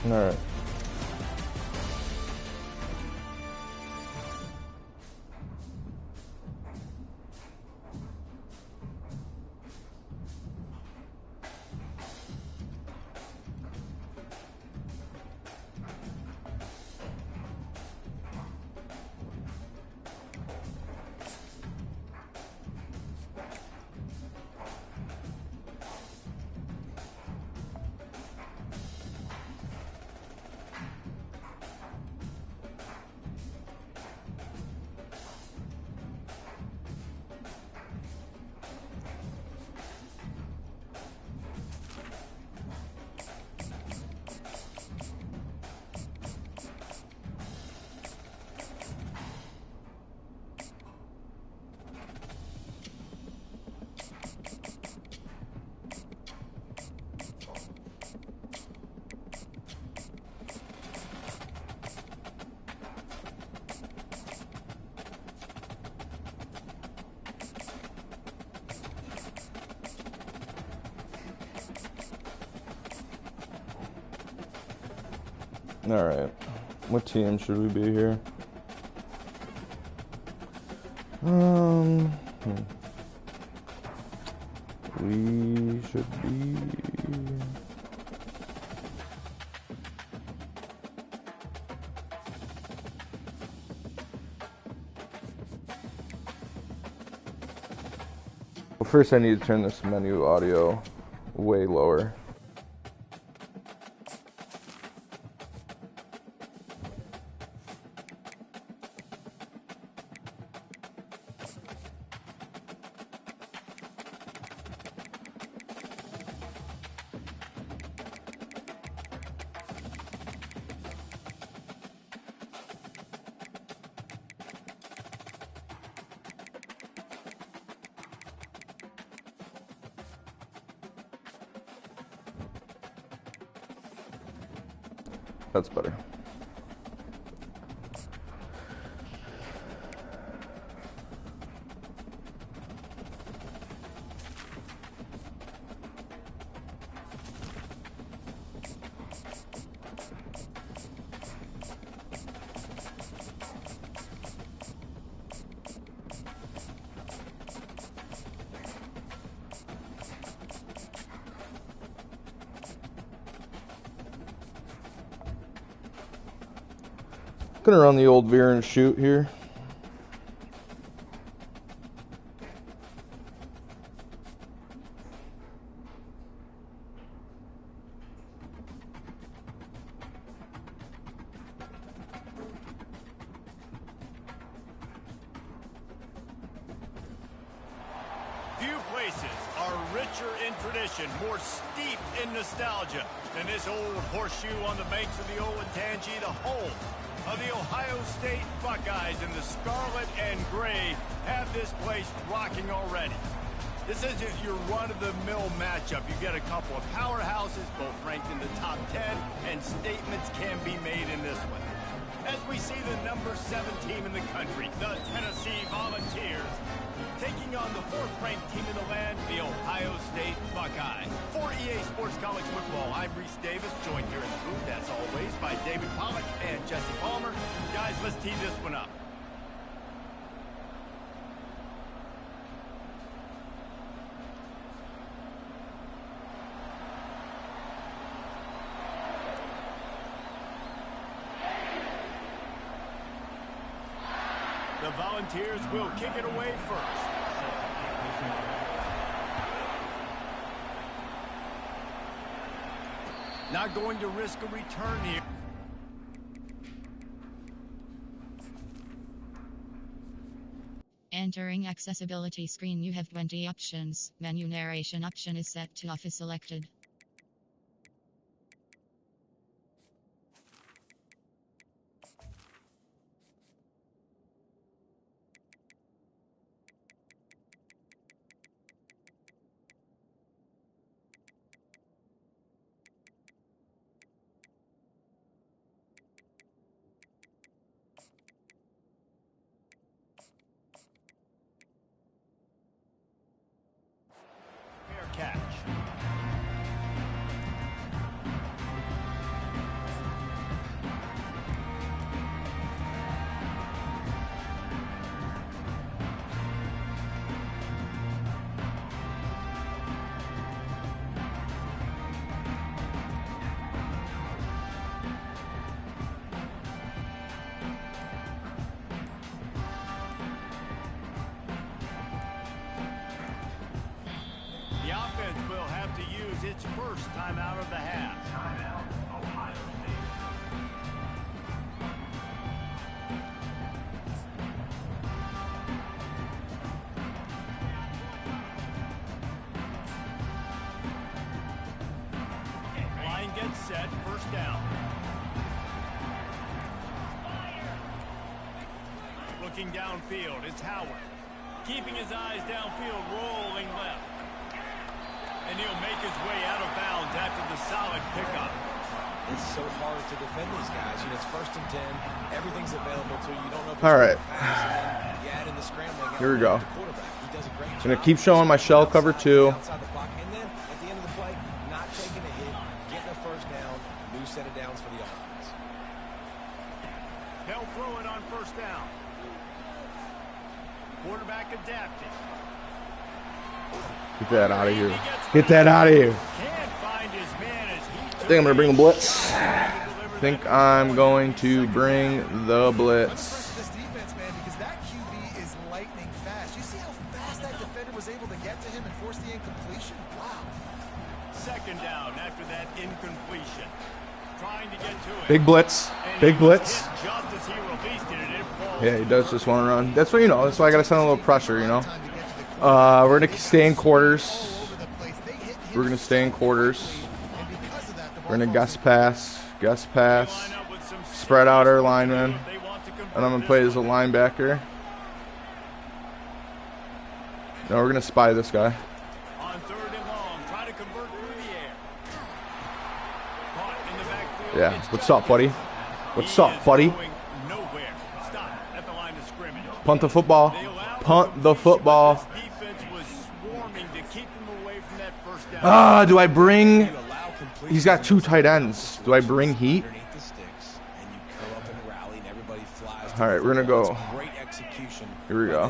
All right. All right. What team should we be here? We should be. Well, first I need to turn this menu audio way lower. That's better. Gonna run the old veer and shoot here. Few places are richer in tradition, more steeped in nostalgia than this old horseshoe on the banks of the Olentangy, the home of the Ohio State Buckeyes, and the scarlet and gray have this place rocking already. This isn't your run-of-the-mill matchup. You get a couple of powerhouses, both ranked in the top 10, and statements can be made in this one. As we see the number 7 team in the country, the Tennessee Volunteers, taking on the 4th-ranked team in the land, the Ohio State Buckeyes. For EA Sports College Football, I'm Reese Davis, joined here in the booth, as always, by David Pollock and Jesse Palmer. Guys, let's tee this one up. The Volunteers will kick it away first. Not going to risk a return here. Entering accessibility screen, you have 20 options. Menu narration option is set to off is selected. Catch. draws its first timeout of the half. Timeout, Ohio State. Line gets set, first down. Looking downfield, it's Howard. Keeping his eyes downfield, rolling left. And he'll make his way out of bounds after the solid pickup. It's so hard to defend these guys. You know, it's 1st and 10. Everything's available to you. You don't know if All right. you add in the scrambling. Here we go. He does a great job. Gonna keep showing my shell cover 2. Outside the pocket. And then at the end of the play, not taking a hit, getting a first down, new set of downs for the offense. They'll throw it on first down. Quarterback adapting. Get that out of here. Get that out of here. Can't find his man as he I think I'm going to bring the blitz. I think I'm going to bring the blitz. This defense, man, because that QB is lightning fast. You see how fast that defender was able to get to him and force the incompletion? Wow. second down after that incompletion. Trying to get to it. Big blitz. Big blitz. Just as he released it, and it falls. Yeah, he does just want to run. That's what, you know, that's why I got to send a little pressure, you know. We're going to stay in quarters. We're going to stay in quarters. We're going to gust pass. Spread out our linemen. And I'm going to play as a linebacker. No, we're going to spy this guy. On third and long, try to convert through the air. Caught in the backfield. Yeah, what's up, buddy? What's up, buddy? Nowhere. Stop at the line of scrimmage. Punt the football. Punt the football. This defense was swarming to keep him away from that first down. Ah, do I bring... He's got two tight ends. Do I bring heat? All right, we're going to go. Here we go.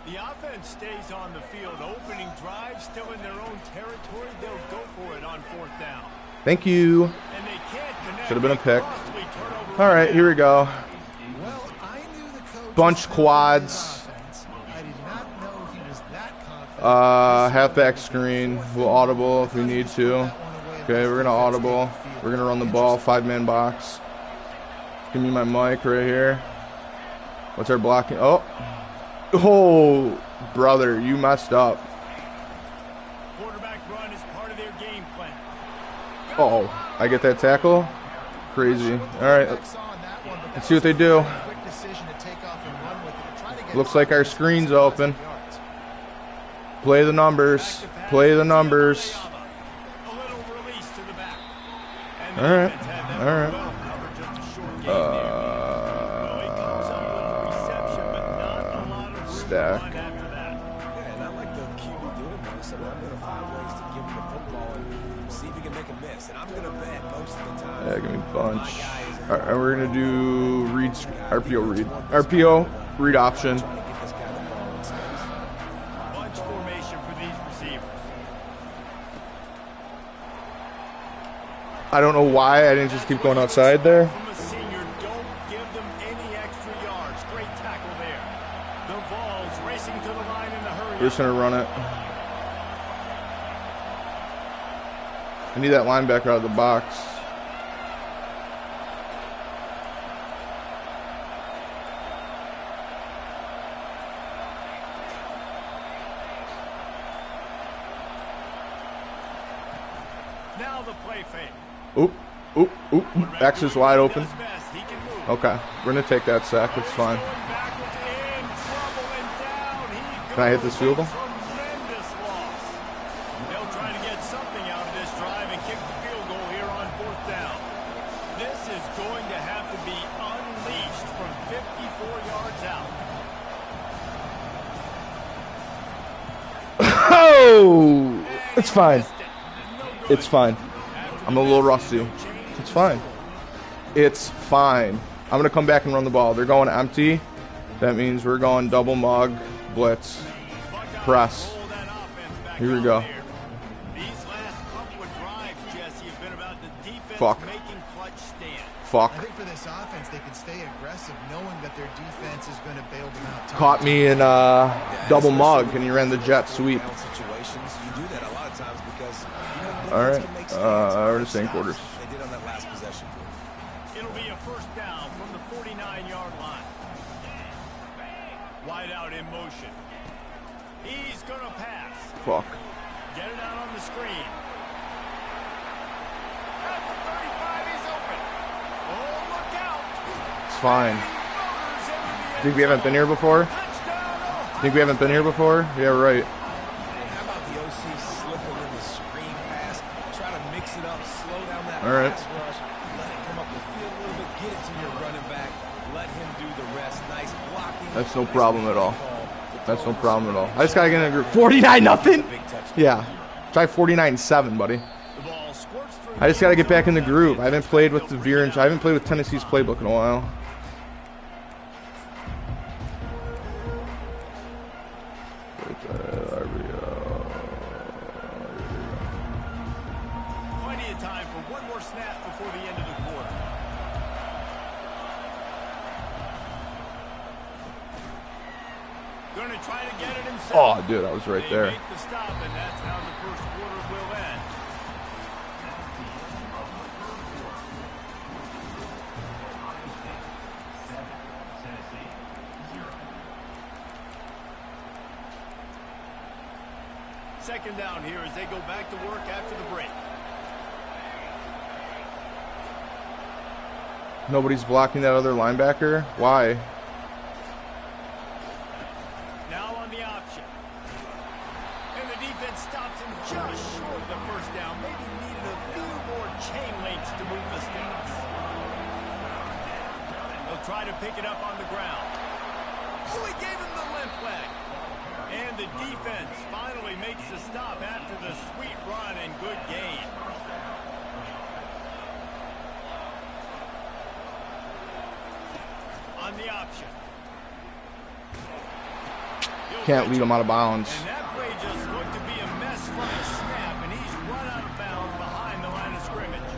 The offense stays on the field. Opening drive, still in their own territory. They'll go for it on fourth down. Thank you. And they can't connect. Should have been a pick. All right, here we go. Bunch quads. Halfback screen. We'll audible if we need to. Okay, we're going to audible. We're going to run the ball. 5-man box. Give me my mic right here. What's our blocking? Oh, brother, you messed up. Quarterback run is part of their game plan. Oh, I get that tackle? Crazy. All right, let's see what they do. Looks like our screen's open. Play the numbers. Play the numbers. All right. All right. Stack. Yeah, and I like the QB doing that, so I'm going to find ways to give him the football and see if he can make a miss. And I'm going to bet most of the time. Yeah, give me a bunch. All right, we're going to do read, RPO read. RPO read option. Bunch formation for these receivers. I don't know why I didn't just keep going outside there. From a senior, don't give them any extra yards. Great tackle there. The Vols racing to the line in a hurry. We're just going to run it. I need that linebacker out of the box. Now the play fake. Oop, oop, oop. X is wide open. Okay, we're going to take that sack. It's fine. Can I hit this field goal? Tremendous loss. They'll try to get something out of this drive and kick the field goal here on fourth down. This is going to have to be unleashed from 54 yards out. Oh! It's fine. It's fine. I'm a little rusty. It's fine. It's fine. I'm going to come back and run the ball. They're going empty. That means we're going double mug, blitz, press. Here we go. drives, Jesse, have been about the defense Fuck. making clutch stands. Fuck. I think for this offense, they can stay aggressive, knowing that their defense is going to bail them out. Caught me in double mug, and he ran the jet sweep. Situations, you do that a lot of times because you know, All right, can make stands. we're just saying quarters. They did on that last possession. It'll be a first down from the 49-yard line. Wide out in motion. He's going to pass. Fuck. Get it out on the screen. At the 35, he's open. Oh, look out. It's fine. He motors into the end Think we haven't been here before? Touchdown, Ohio. Think we haven't been here before? Yeah, right. Hey, how about the OC slipping in the screen pass? Try to mix it up, slow down that All right. pass rush, let it come up the field a little bit, get it to your running back, let him do the rest. Nice blocking. That's no problem at all. That's no problem at all. I just gotta get in a group. 49-0? Yeah. Try 49-7, buddy. The ball squirts through I just the gotta end get back in the zone. groove. I haven't played with the Veer and I haven't played with Tennessee's playbook in a while. Plenty of time for one more snap before the end of the quarter. Going to try to get it himself. Oh, dude, I was right They there. make the stop, and that's how the first quarter will end. Second down here as they go back to work after the break. Nobody's blocking that other linebacker? Why? Now on the option. And the defense stops him just short of the first down. Maybe needed a few more chain links to move the sticks. They'll try to pick it up on the ground. Oh, he gave him the limp leg. And the defense finally makes the stop after the sweet run and good gain. On the option. Can't lead him out of bounds. And that play just looked to be a mess from the snap, and he's run out of bounds behind the line of scrimmage.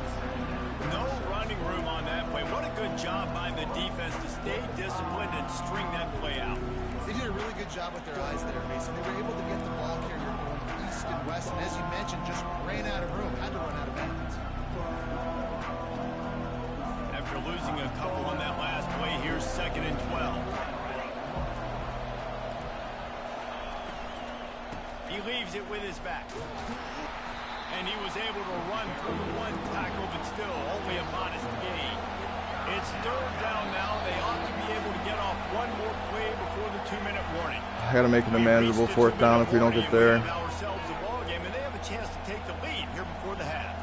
No running room on that play. What a good job by the defense to stay disciplined and string that play out. They did a really good job with their eyes there, Mason. They were able to get the ball carrier going east and west, and as you mentioned, just ran out of room, had to run out of bounds. After losing a couple on that last play, here's 2nd and 12. He leaves it with his back. And he was able to run through one tackle, but still only a modest gain. It's 3rd down now. They ought to be able to get off one more play before the 2-minute warning. I gotta make it a manageable 4th down if we don't get there. We have ourselves a ball game, and they have a chance to take the lead here before the half.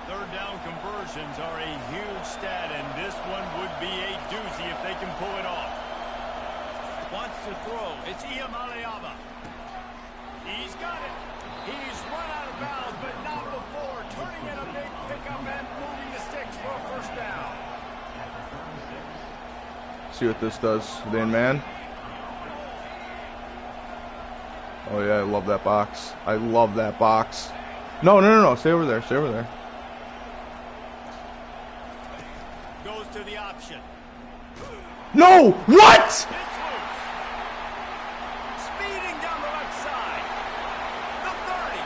Third down conversions are a huge stat, and this one would be a doozy if they can pull it off. Wants to throw. It's Iyamaleava. He's got it. He's run out of bounds, but not before. Turning in a big pickup and moving the sticks for a first down. See what this does. They in man. Oh yeah, I love that box. I love that box. No. Stay over there. Stay over there. Goes to the option. No! What? It's loose. Speeding down the left side. The 30.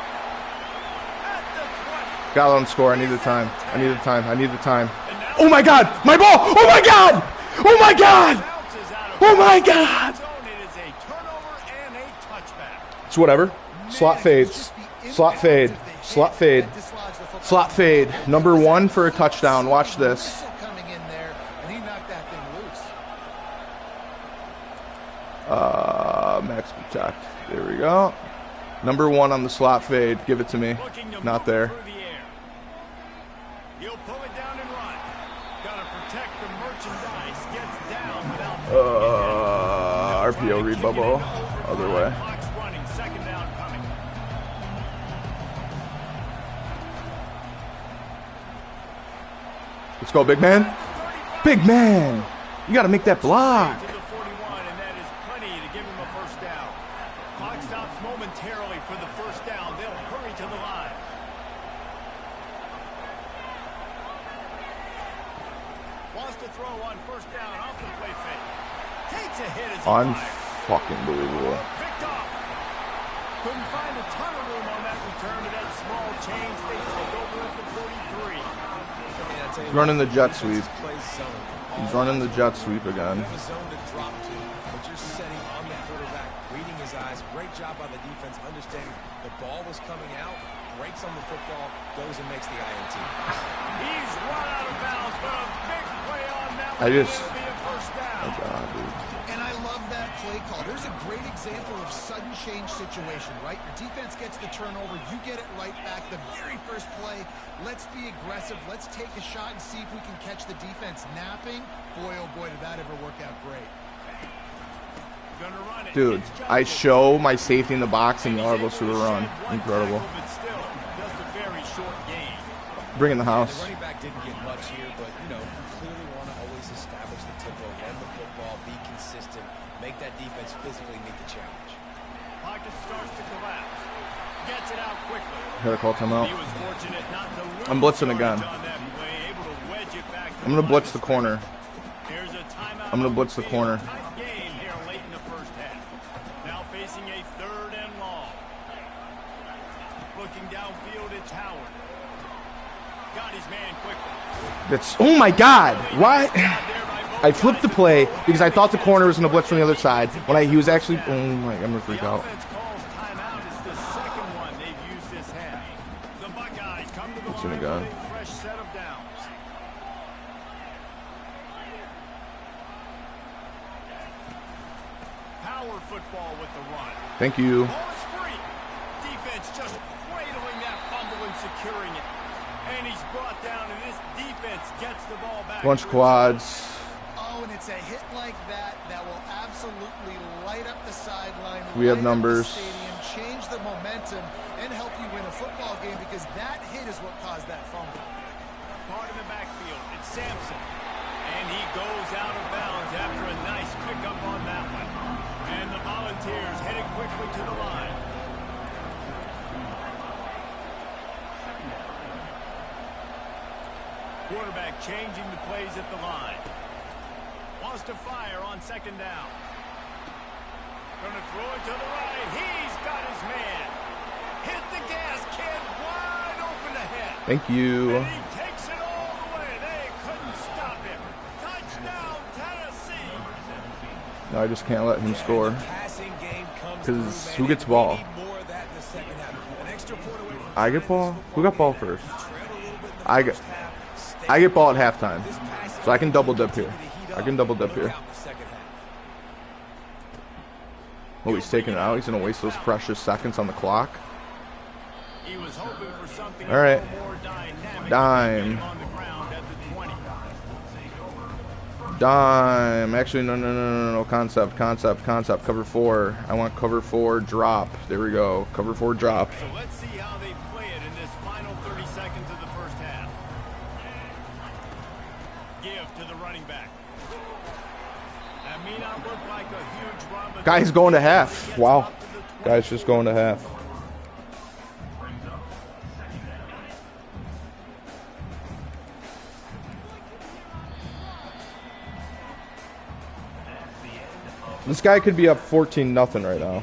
At the 20. Gotta let him score. I need the time. I need the time. I need the time. And now Oh my god! My ball! Oh my god! Oh my god! bounces out of Oh my god! zone. It is a turnover and a touchback. It's whatever. Slot fades. Slot fade. Slot fade. Slot fade. Number 1 for a touchdown. Watch this. Coming in there, and he knocked that thing loose. Max protect. There we go. Number 1 on the slot fade. Give it to me. Looking to Not move there. through the air. He'll pull it down and run. Gotta protect the merchandise. Gets down without RPO read bubble. Other way. Clock's running. 2nd down coming. Let's go, big man. Big man. You got to make that block. To the 41, and Clock stops momentarily for the first down. They'll hurry to the line. Wants to throw on first down off the play fake. Takes a hit as he fires. Unfucking believable. Picked off. Couldn't find a ton of room on that return to that small change. They take over at the 43. He's running the jet sweep. He's running the jet sweep again. You have a zone to drop to, but you're setting on the quarterback, reading his eyes. Great job by the defense, understanding the ball was coming out, breaks on the football, goes and makes the INT. He's run out of bounds, but a big play on that one. It'll be a first down. Oh God, dude. And I love that play call. There's a great example of sudden change situation, right? Your defense gets the turnover. You get it right back. The very first play, let's be aggressive. Let's take a shot and see if we can catch the defense napping. Boy, oh boy, did that ever work out great. Gonna run it. Dude, I show my safety in the box and y'all goes through a run. Incredible. But still, just a very short game. Bring in the house. The running back didn't get much here, but, you know, you clearly want to always establish the tempo, run the football, be consistent, make that defense physically meet the challenge. Pocket starts to collapse. Gets it out quickly. Gotta call timeout. He was fortunate not to lose I'm blitzing again. on that play, able to wedge it back to I'm gonna blitz the corner. There's a timeout. I'm gonna blitz the corner. Tight game here late in the first half. Now facing a third and long. Looking downfield, it's Howard. Got his man quickly. That's, oh my God, why? I flipped the play because I thought the corner was gonna blitz from the other side. When he was actually, oh my, I'm gonna freak out. The offense calls timeout. It's the second one they've used this half. The Buckeyes come to the It's in line the gun. with a fresh set of downs. Power football with the run. Thank you. Ball is free. Defense just cradling that fumble and securing it. And he's brought down, and this defense gets the ball back. Bunch quads. Oh, and it's a hit like that that will absolutely light up the sideline. We have light up numbers. the stadium, change the momentum, and help you win a football game because that hit is what caused that fumble. Part in the backfield, it's Sampson. And he goes out of bounds after a nice pickup on that one. And the Volunteers headed quickly to the line. Quarterback changing the plays at the line. Wants to fire on second down. Gonna throw it to the right. He's got his man. Hit the gas, kid. Wide open ahead. Thank you. And he takes it all the way. They couldn't stop him. Touchdown, Tennessee. No, I just can't let him score. Because who gets ball? I get ball? Who got ball first? I get ball at halftime. So I can double dip here. I can double dip here. Oh, he's taking it out. He's going to waste those precious seconds on the clock. He was hoping for something All right. more dynamic. Dime. On the ground at the 20. Dime. Actually, no. Concept. Cover 4. I want cover 4 drop. There we go. Cover 4 drop. So let's see how they play it in this final 30 seconds of the first half. Give to the running back. That may not look like a huge run, but Guy's going to half. Wow. Guy's just going to half. This guy could be up 14-0 right now.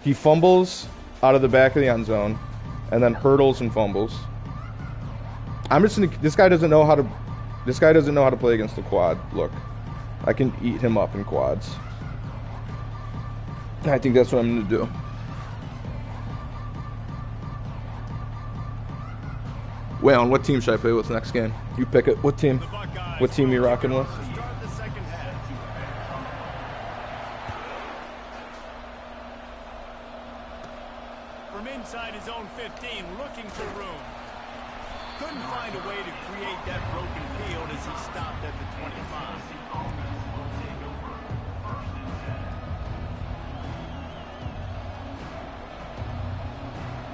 He fumbles out of the back of the end zone, and then hurdles and fumbles. I'm just gonna, this guy doesn't know how to play against the quad. Look, I can eat him up in quads. I think that's what I'm gonna do. Waylon, what team should I play with next game? You pick it. What team? What team you rocking with? start the second half. From inside his own 15, looking for room. Couldn't find a way to create that broken field as he stopped at the 25.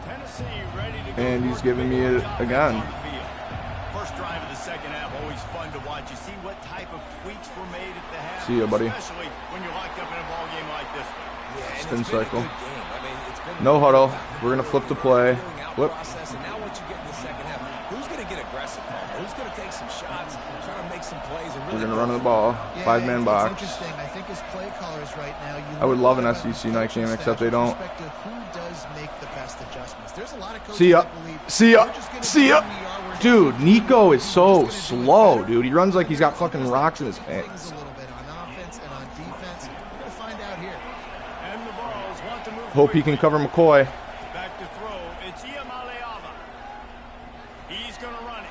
Tennessee ready to go. And he's giving me it again. First drive of the second half always fun to watch. You see what type of tweaks were made at the half. See ya, buddy. Especially when you're locked up in a ball game like this one. Yeah, and Spin it's been a cycle. good game. I mean, it's been No huddle. We're gonna flip the play. Flip. process, and now what you get in the second half, who's going to get aggressive, Palmer? Who's going to take some shots, try to make some plays, and really We're gonna run the ball. Yeah, 5-man box. It's interesting. I think as play callers right now, I would love an SEC night game, except they don't. Who does make the best adjustments? There's a lot of coaches See ya. that believe See ya. we're just gonna See be ya. who we are, we're Dude, Nico is so just gonna do it slow, better. dude. He runs like he's got fucking rocks in his Things pants. a little bit on offense and on defense. We're gonna find out here. And the balls want to move Hope he can cover McCoy. back to throw. It's Iamaleava. He's going to run it.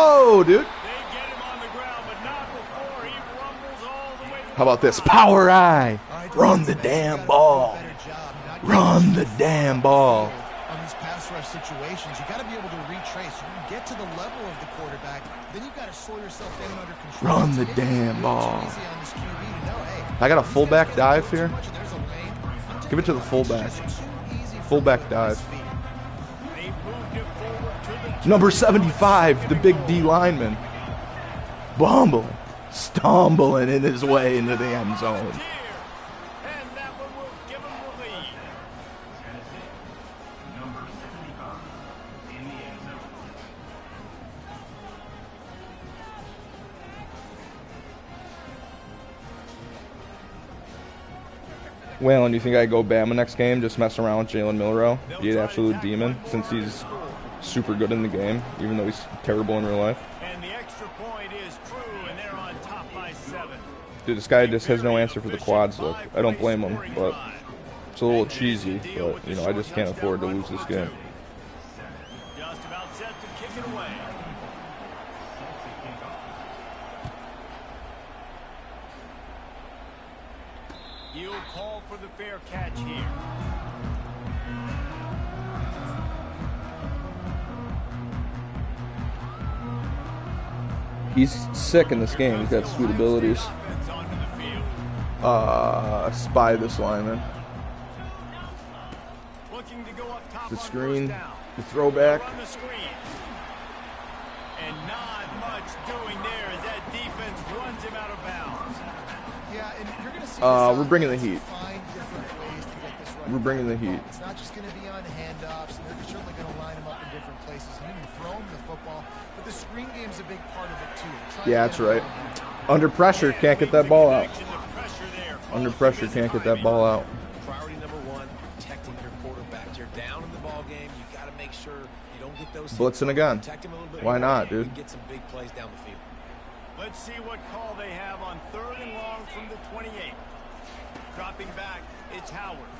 Oh, dude. They get him on the ground, but not before he rumbles all the way to How about this? Power eye. All right, Run the defensive ends, damn you gotta ball. do a better job not Run getting the too damn far ball. upfield on these pass rush situations. You got to be able to retrace. You can get to the level of the quarterback, then you've got to slow yourself down under control. Run It's the maybe damn too ball. easy on this QB to know, hey, I got a these fullback guys gotta dive throw here. too much and there's a lane. I'm Give it to the taking fullback. advantage. It's too easy for Fullback him to dive. speed. They moved it forward to the Number 75, the big D lineman. Bumbling, stumbling in his way into the end zone. And that one will give him the lead. Waylon, do you think I'd go Bama next game? Just mess around with Jalen Milrow? Be an absolute demon since he's super good in the game, even though he's terrible in real life. And the extra point is true, and they're on top by 7. Dude, this guy just has no answer for the quads look. I don't blame him, but it's a little cheesy. But, you know, I just can't afford to lose this game. Just about set to kick it away. He'll call for the fair catch here. He's sick in this game. He's got sweet abilities. Offense onto the field. Spy this lineman. Looking to go up top The on screen, first down. the throwback. Run the screen. And not much doing there as that defense runs him out of bounds. Yeah, and you're going to see We're bringing the heat. find different ways to get this running We're bringing the heat. It's not just going to be on handoffs. They're certainly going to line them up in different places. You can throw them the football, but the screen game's a big part of it too. Try to Yeah, get that's them right. moving. Under pressure, can't get that ball out. Connection, the pressure there. Under pressure, can't get that ball out. Priority number one, protecting your quarterback. You're down in the ball game. You got to make sure you don't get those. Blitzing again. Protect him a little bit Why more. not, dude? You can get some big plays down the field. Let's see what call they have on 3rd and long from the 28. Dropping back, it's Howard.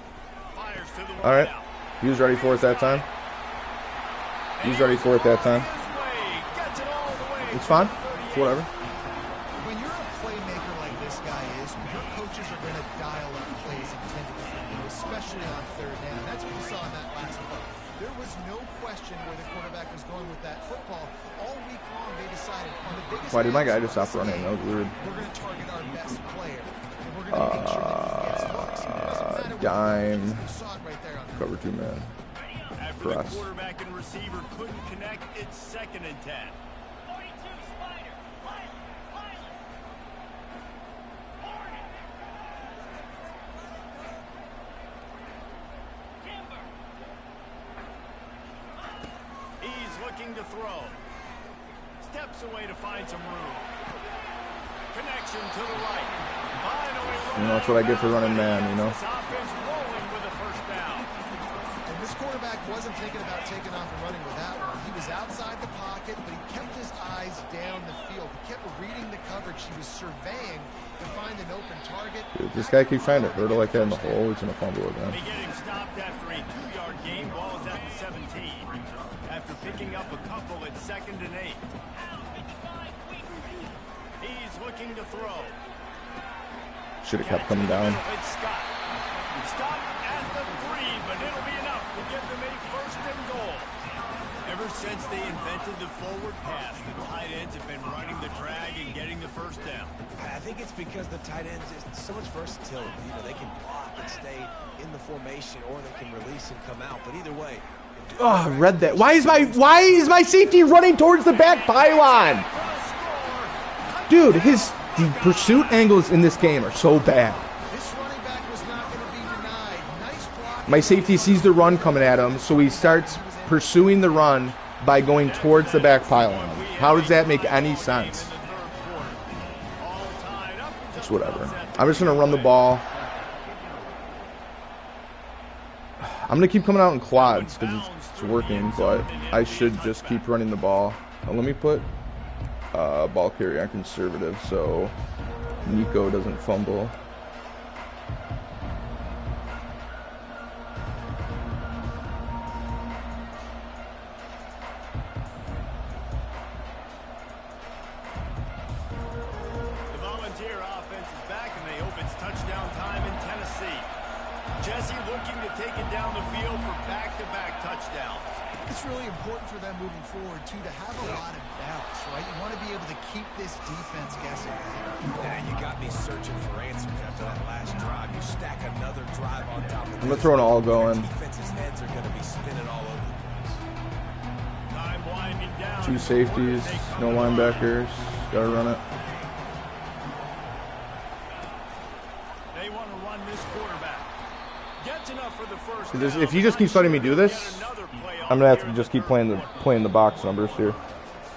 Fires to the All right. wideout. He was ready for it that time. He was ready for it that time. His way, gets it all the way It's to fine. the It's 38. whatever. When you're a playmaker like this guy is, your coaches are going to dial up plays intended for you, especially on 3rd down. That's what you saw in that last play. There was no question where the quarterback was going with that football. All week long, they decided on the biggest. Why did my guy matchup just stop of this running? game, That was weird. We're going to target our best player, and we're going to make sure that he gets looks. And it doesn't matter what dime. you saw it right there on the Cover 2 man. After Press. the quarterback and receiver couldn't connect, it's 2nd and 10. He's looking to throw. Steps away to find some room. Connection to the right. Finally, You know, that's what I get for running man, you know. This offense rolling with a first down. And this quarterback wasn't thinking about taking off and running with that one. He was outside the pocket, but he kept his eyes down the field. He kept reading the coverage. He was surveying to find an open target. Dude, this guy keeps trying to hurdle like that in the hole. He's going to fumble again. They get him stopped after a 2-yard gain. Ball is at the 17. After picking up a couple at 2nd and 8. He's looking to throw. Should have kept coming down. It's Scott. Stop at the 3, but it'll be enough to give them a 1st and goal. Ever since they invented the forward pass, the tight ends have been running the drag and getting the 1st down. I think it's because the tight ends is so much versatility. You know, they can block and stay in the formation, or they can release and come out. But either way, if Oh, I read that. Why is my safety running towards the back pylon? Dude, the pursuit angles in this game are so bad. This running back was not going to be denied. Nice block. My safety sees the run coming at him, so he starts pursuing the run by going towards the back pylon. How does that make any sense? It's whatever. I'm just going to run the ball. I'm going to keep coming out in quads because it's working, but I should just keep running the ball. Now, let me put ball carrier on conservative so Nico doesn't fumble. The Volunteer offense is back, and they hope it's touchdown time in Tennessee. Jesse looking to take it down the field for back-to-back touchdowns. It's really important for them moving forward, too, to have a lot of balance, right? You want to be able to keep this defense guessing. Yeah, you got me searching for answers after that last drive. You stack another drive on top of this. I'm going to throw an all going. Defense's heads are going to be spinning all over the place. Time winding down. 2 safeties, no linebackers. Got to run it. They want to run this quarterback. Gets enough for the first If he just keeps letting me do this, I'm gonna have to just keep playing the box numbers here.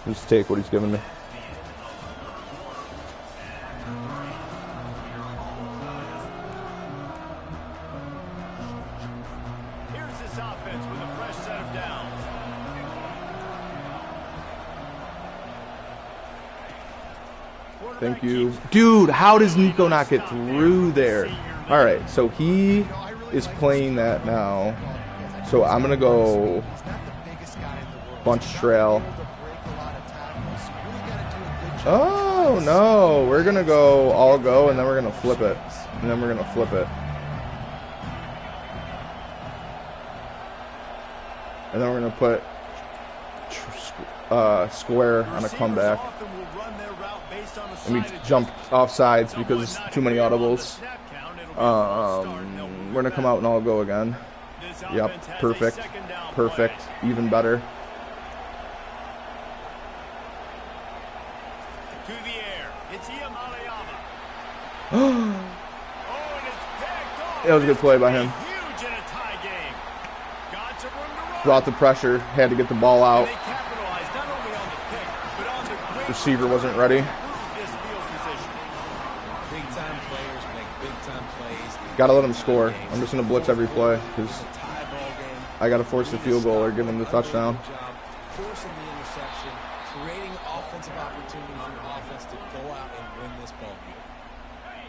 Just take what he's giving me. Here's this offense with a fresh set of downs. Thank you. Dude, how does Nico not get through there? All right, so he is playing that now. So I'm going to go bunch trail. Oh, no. We're going to go all go, and then we're going to flip it. And then we're going to flip it. And then we're going to put square on a comeback. And we jump off sides because too many audibles. We're going to come out and all go again. Yep, perfect. Perfect. Even better. To the air. It's That was a good play by him. Brought the pressure. Had to get the ball out. Receiver wasn't ready. Gotta let him score. I'm just gonna blitz every play because I gotta force the field goal or give him the touchdown. Forcing the interception, creating offensive opportunity for your offense to go out and win this ball game.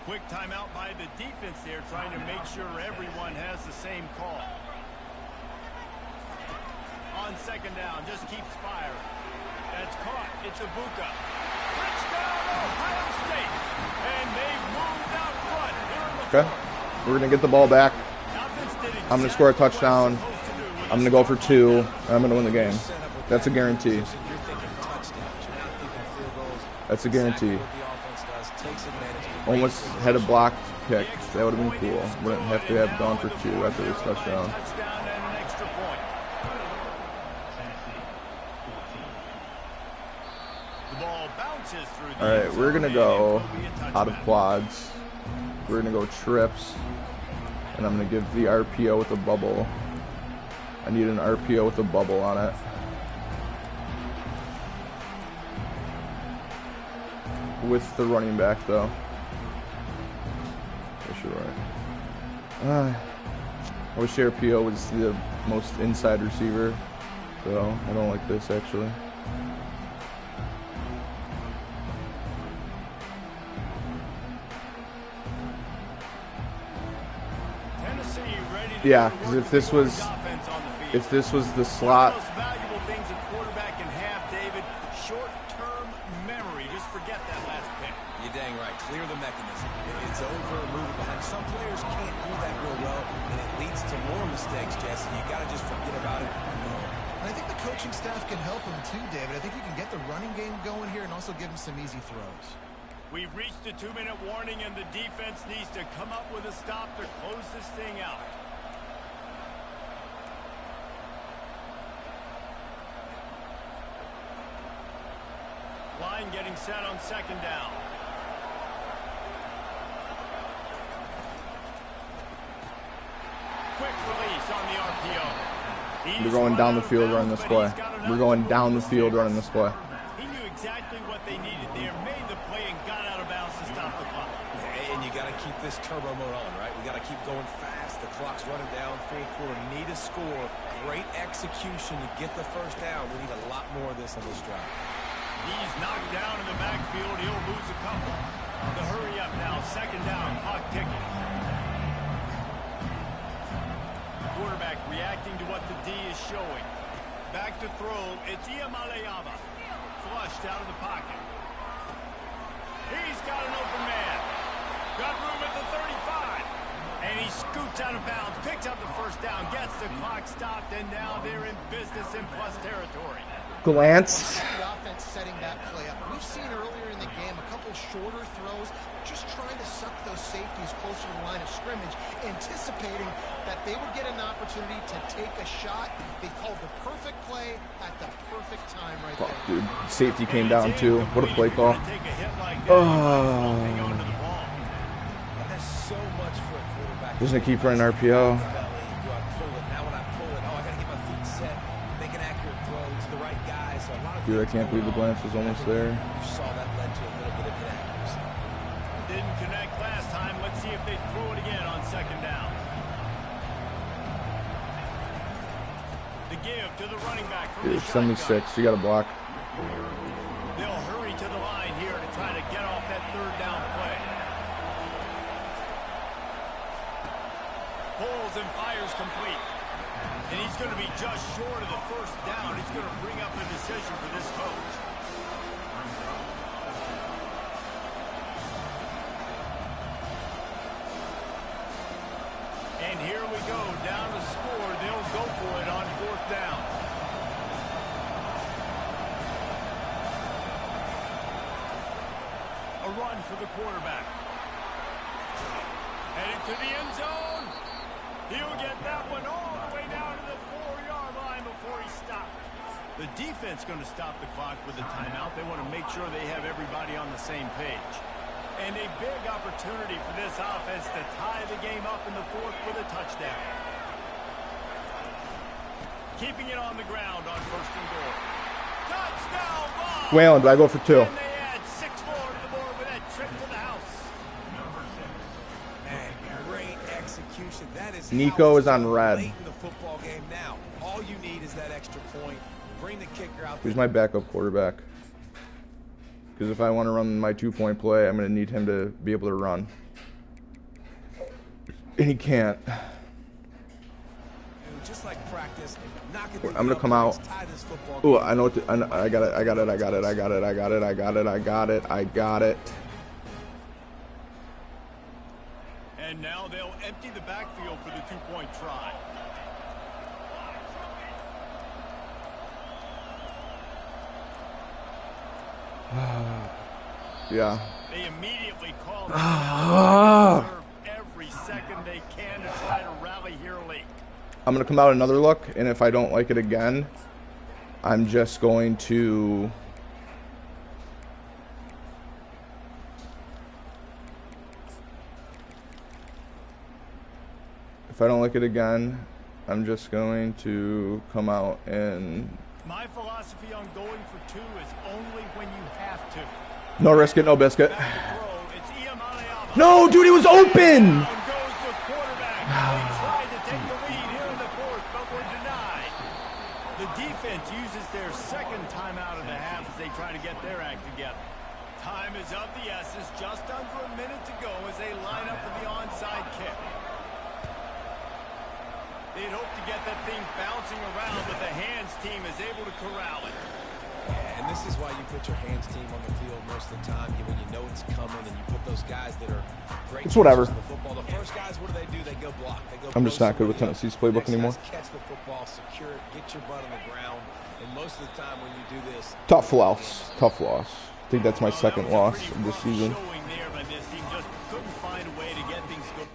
Quick timeout by the defense there, trying to make sure everyone has the same call. On second down, just keeps firing. That's caught. It's Ibuka. Touchdown, Ohio State. And they've moved out front here in the Okay. We're going to get the ball back. I'm going to score a touchdown. I'm going to go for 2. And I'm going to win the game. That's a guarantee. That's a guarantee. Almost had a blocked kick. That would have been cool. Wouldn't have to have gone for 2 after this touchdown. All right, we're going to go out of quads. We're going to go trips. And I'm going to give the RPO with a bubble. I need an RPO with a bubble on it. With the running back, though. I should run. I wish RPO was the most inside receiver. So, I don't like this, actually. Yeah, because if this was the slot, short-term memory. Just forget that last pick. You're dang right. Clear the mechanism. It's over. Move it behind. Some players can't do that real well, and it leads to more mistakes, Jesse. You got to just forget about it. And I think the coaching staff can help him too, David. I think you can get the running game going here and also give him some easy throws. We've reached the 2-minute warning, and the defense needs to come up with a stop to close this thing out. set on second down. Quick release on the RPO. We're going down the field running this play. We're going down the field running this play. He knew exactly what they needed there, made the play, and got out of bounds to stop the clock. And you got to keep this turbo mode on, right? We got to keep going fast. The clock's running down. Full quarter. Need a score. Great execution to get the first down. We need a lot more of this on this drive. He's knocked down in the backfield. He'll lose a couple. The hurry up now. Second down. Clock ticking. Quarterback reacting to what the D is showing. Back to throw. It's Iamaleava. Flushed out of the pocket. He's got an open man. Got room at the 35. And he scoots out of bounds. Picks up the first down. Gets the clock stopped. And now they're in business in plus territory. Glance. The offense setting that play up. We've seen earlier in the game a couple shorter throws, just trying to suck those safeties closer to the line of scrimmage, anticipating that they would get an opportunity to take a shot. They called the perfect play at the perfect time right Fuck, there. dude. Safety came down too. What a play call. Oh. That's so much for a quarterback. Just gonna keep running RPO. Dude, I can't believe the glance was almost there. You saw that led to a little bit of inaccuracy. Didn't connect last time. Let's see if they throw it again on second down. The give to the running back from Dude, the 76. shotgun. You got to block. They'll hurry to the line here to try to get off that third down play. Pulls and fires complete. And he's going to be just short of the first down. It's going to bring up a decision for this coach. And here we go, down to score. They'll go for it on fourth down. A run for the quarterback. Headed to the end zone. He'll get that one all the way down to the 4-yard line before he stops. The defense going to stop the clock with a timeout. They want to make sure they have everybody on the same page. And a big opportunity for this offense to tie the game up in the fourth with a touchdown. Keeping it on the ground on first and goal. Touchdown ball! Whalen, do I go for 2? And they add 6 more to the board with that trip to the house. Man, great execution. That is Nico is on red. late in the football game now. All you need is that extra point. Bring the kicker out. Who's my backup quarterback? Because if I want to run my 2-point play, I'm going to need him to be able to run. And he can't. Just like practice, I'm going to come out. Oh, I know what to, I got it. I got it. I got it. I got it. I got it. I got it. I got it. I got it. And now they'll empty the backfield for the 2-point try. Yeah. They immediately call every second they can to try to rally here late. I'm going to come out another look, and if I don't like it again, I'm just going to... If I don't like it again, I'm just going to come out and... My philosophy on going for 2 is only when you have to. No risk it, no biscuit. Back to throw. It's Iamaleava. No, dude, he was open! Down goes the quarterback. They tried to take the lead here in the fourth, but were denied. The defense uses their second timeout of the half as they try to get their act together. Time is of the essence. Just under a minute to go as they line up for the onside kick. They'd hope to get that thing bouncing around, but the hands team is able to corral it. Yeah, and this is why you put your hands team on the field most of the time, when you know it's coming, and you put those guys that are great. It's whatever. The football. The first guys, what do? They go block. They go. I'm just not good with Tennessee's playbook Next anymore. guys catch the football, secure it, get your butt on the ground, and most of the time when you do this, Tough loss. Tough loss. I think that's my second loss of this season. Showing there, but this team just couldn't find a way to get things going.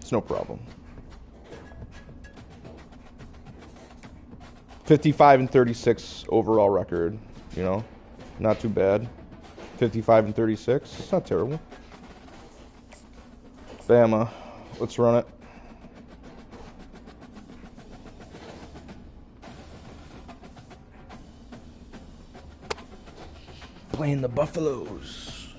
It's no problem. 55-36 overall record. You know, not too bad. 55-36. It's not terrible. Bama, let's run it. Playing the Buffaloes.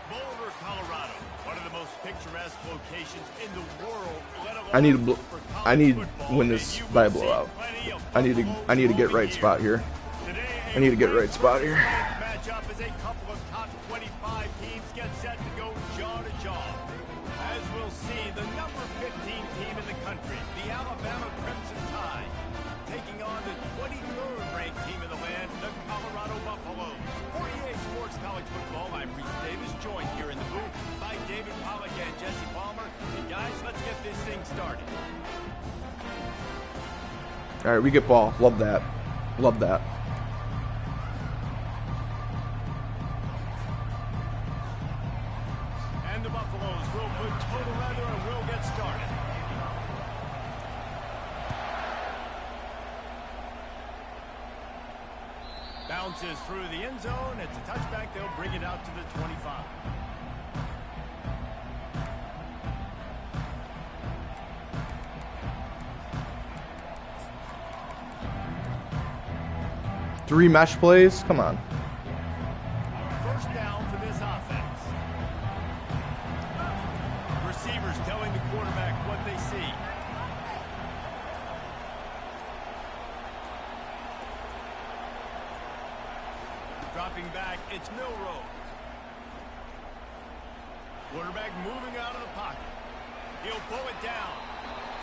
Boulder, Colorado, one of the most picturesque locations in the world. I need to win this by a blowout. I need to get right spot here. I need to get right spot here. Matchup as a couple of top 25 teams get set to go jaw to jaw. As we'll see, the number 15 team in the country, the Alabama Crimson Tide, taking on the 23rd ranked team in the land, the Colorado Buffaloes. 48 Sports College Football. I'm Reese Davis, joined here in the booth by David Pollack and Jesse Palmer. And guys, let's get this thing started. All right, we get ball. Love that. Love that. And the Buffaloes will put total leather and will get started. Bounces through the end zone. It's a touchback. They'll bring it out to the 25. Three mesh plays? Come on. First down for this offense. Receivers telling the quarterback what they see. Dropping back, it's Milroe. Quarterback moving out of the pocket. He'll pull it down,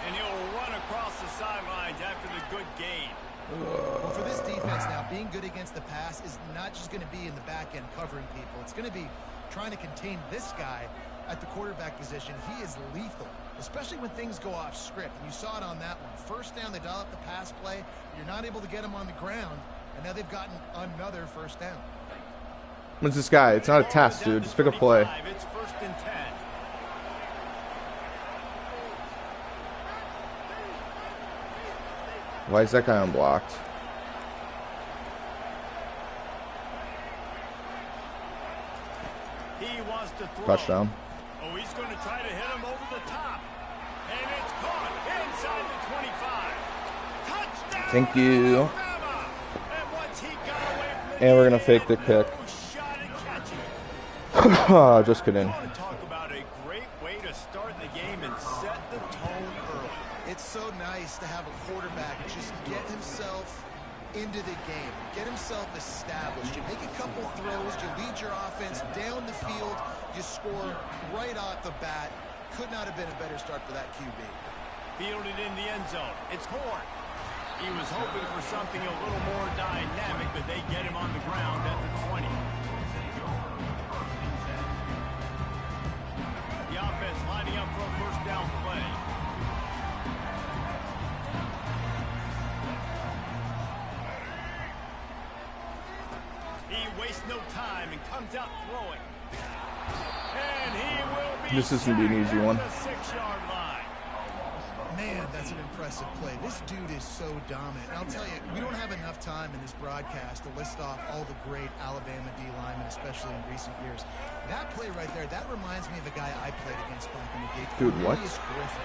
and he'll run across the sidelines after the good gain. Well, for this defense now, being good against the pass is not just going to be in the back end covering people. It's going to be trying to contain this guy at the quarterback position. He is lethal, especially when things go off script. And you saw it on that one. First down, they dial up the pass play. You're not able to get him on the ground, and now they've gotten another first down. What's this guy? It's not a test, dude. Just pick a play. It's 1st and 10. Why is that guy unblocked? He wants to throw. Touchdown. Oh, he's going to try to hit him over the top. And it's caught inside the 25. Touchdown! Thank you. Alabama! And once he got away from the And we're going to fake the kick. shot and catch it. Just kidding. I want to talk about a great way to start the game and set the tone early. It's so nice to have a quarterback just get himself into the game, get himself established. You make a couple throws, you lead your offense down the field, you score right off the bat. Could not have been a better start for that QB. Fielded in the end zone. It's Horn. He was hoping for something a little more dynamic, but they get him on the ground at the 20. The offense lining up for a first down play. He wastes no time and comes out throwing. And he will be This is going to be an easy one. at the 6-yard line. Man, that's an impressive play. This dude is so dominant. And I'll tell you, we don't have enough time in this broadcast to list off all the great Alabama D linemen, especially in recent years. That play right there, that reminds me of a guy I played against back in the day. Dude, what? Cornelius Griffin,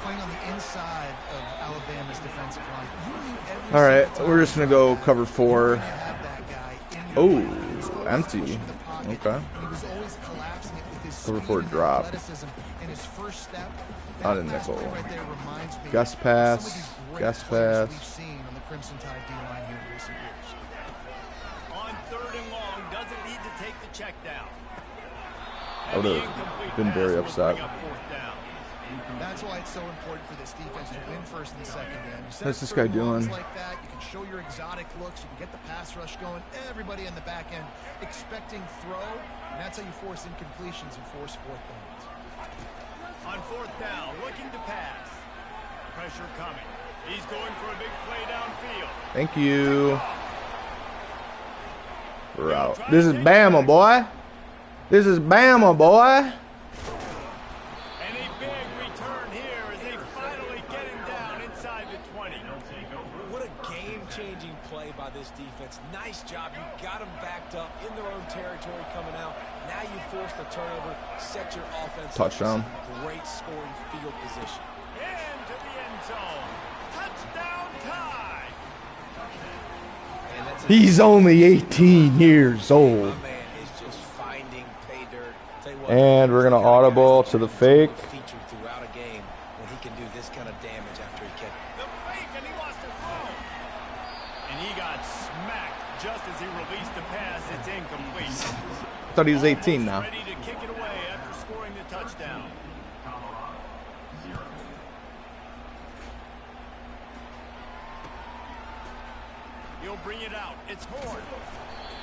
playing on the inside of Alabama's defensive line. You knew every All right, single time we're just going to go cover 4. you had that guy in your Oh, line. He was always empty. pushing the pocket. Okay. He was always collapsing it with his Cover speed 4 and drop. athleticism and his first step. On a That fast nickel. play right there reminds me Gus of pass, some of these great Gus players pass. we've seen on the Crimson Tide D-line here in recent years. On 3rd and long, doesn't need to take the check down. I would have been very upset. That's why it's so important for this defense to win first and second down. You set What's up this guy third and longs doing? like that, you can show your exotic looks, you can get the pass rush going, everybody in the back end expecting throw, and that's how you force incompletions and force fourth downs. On 4th down, looking to pass. Pressure coming. He's going for a big play downfield. Thank you. We're out. This is Bama, boy. This is Bama, boy. And a big return here as they finally get him down inside the 20. What a game-changing play by this defense. Nice job. You got them backed up in their own territory coming out. Now you force the turnover, set your offense. Touchdown. Great scoring field position. Into the end zone. Touchdown tie. And that's He's only 18 years old. My man is just finding pay dirt. Tell you what, And we're gonna audible to the fake. Featured throughout a game when he can do this kind of damage after he catches. The fake, and he lost a throw. And he got smacked just as he released the pass. It's incomplete. I thought he was 18 now. Ready to kick it away after scoring the touchdown. He'll bring it out. It's Horn.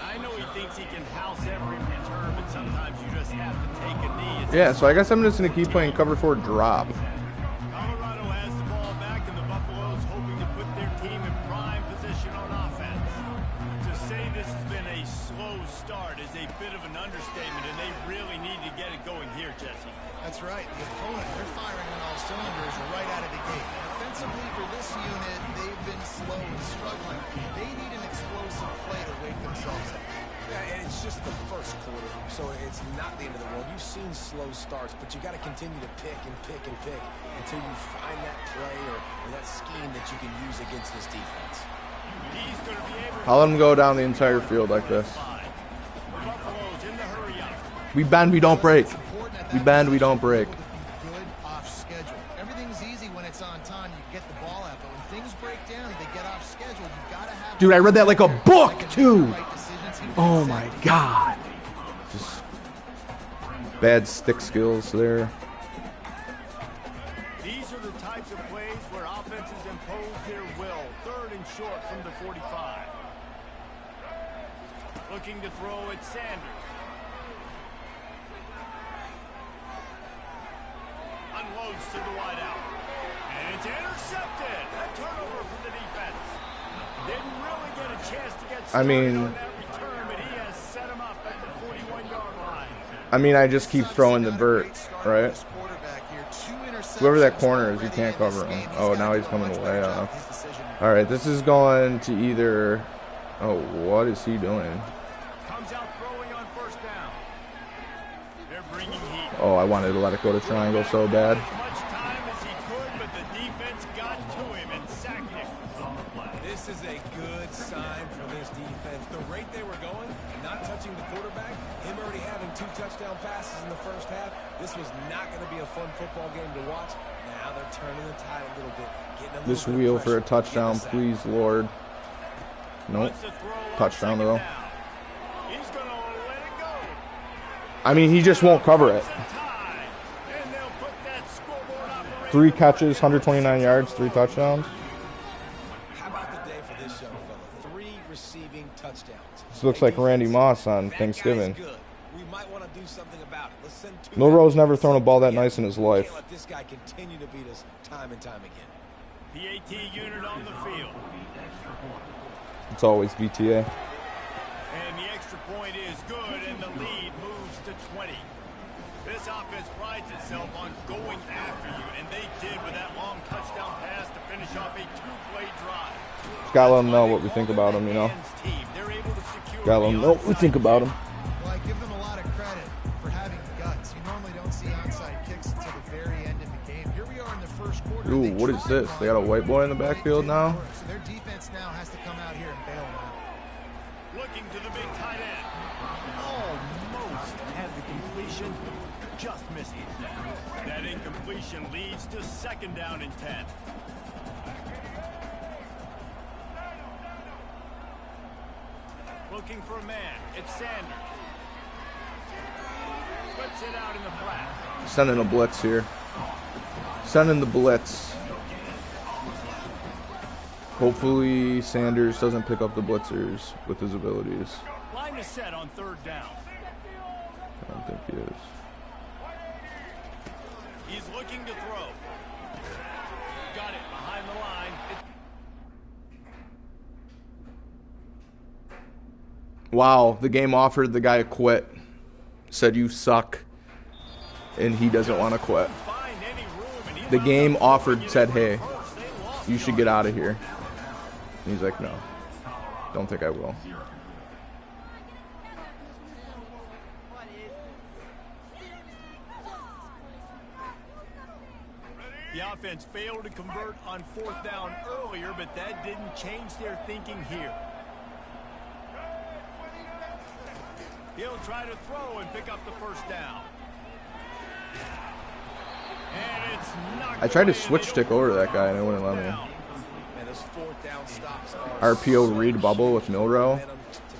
I know he thinks he can house every return, but sometimes you just have to take a knee. It's Yeah, so I guess I'm just gonna keep playing cover 4 drop. Colorado has the ball back, and the Buffaloes hoping to put their team in prime position on offense. To say this has been a slow start is a bit of an understatement, and they really need to get it going here, Jesse. That's right. The opponent, they're firing on all cylinders right out of the gate. Offensively for this unit, they've been slow and struggling. They need an explosive play to wake themselves up. Yeah, and it's just the first quarter, so it's not the end of the world. You've seen slow starts, but you got to continue to pick and pick and pick until you find that play or that scheme that you can use against this defense. He's going to be able I'll let him go down the entire field like this. Buffaloes in the hurry up. We bend, we don't break. We bend, we don't break. Good off schedule. Everything's easy when it's on time. You get the ball out, but when things break down, they get off schedule. You've got to have. Dude, I read that like a book, too. Oh my god. Just bad stick skills there. These are the types of plays where offenses impose their will. Third and short from the 45. Looking to throw at Sanders. Unloads to the wideout. And it's intercepted. A turnover from the defense. Didn't really get a chance to get started on that return, but he has set him up at the 41-yard line. I mean, I just keep throwing the vert, right? Whoever that corner is, you can't cover him. Oh, now he's coming away. All right, this is going to either... Oh, what is he doing? Comes out throwing on first down. They're bringing heat. Oh, I wanted to let it go to triangle so bad. As much time as he could, but the defense got to him and sacked him. This is a good sign for this defense. The rate they were going, not touching the quarterback, him already having 2 touchdown passes in the first half, this was not going to be a fun football game to watch. Now they're turning the tide a little bit. Getting a little This bit of wheel for a pressure, touchdown, getting the sack. please, Lord. Nope. Wants to throw on Touchdown, second though. down. He's going to let it go. I mean, he just won't cover it. It's a tie, and they'll put that scoreboard operator 3 catches, 129 yards, 3 touchdowns. How about the day for this young fella? 3 receiving touchdowns. This looks like Randy Moss on That Thanksgiving. guy's good. We might want to do something about it. Let's send 2 Milroe's never thrown a ball that nice in his life. Can't let this guy continue to beat us time and time again. PAT unit on the field. It's always VTA. And the extra point is good, and the lead moves to 20. This offense prides itself on going after you, and they did with that long touchdown pass to finish off a 2-play drive. Just gotta let him know what we think about him, you know. They're able to secure Gotta let him know what we think about him. Well, I give them a lot of credit for having guts. You normally don't see onside kicks until the very end of the game. Here we are in the first quarter. Ooh, what is this? They got a white boy in the backfield now? So their defense now has to come out here and bail them out. Looking to the big tight end. Almost had the completion, just missed it. That incompletion leads to second down and 10. Looking for a man. It's Sanders. Puts it out in the flat. Sending a blitz here. Sending the blitz. Hopefully Sanders doesn't pick up the blitzers with his abilities. Line is set on third down. I don't think he is. He's looking to throw. Got it behind the line. Wow, the game offered the guy to quit. Said you suck. And he doesn't want to quit. The game offered, said, hey, you should get out of here. And he's like, no, don't think I will. The offense failed to convert on 4th down earlier, but that didn't change their thinking here. He'll try to throw and pick up the first down. And it's knocked I tried to away, switch and stick over to that guy and it wouldn't let me. And those 4th down stops are RPO read bubble with Milrow.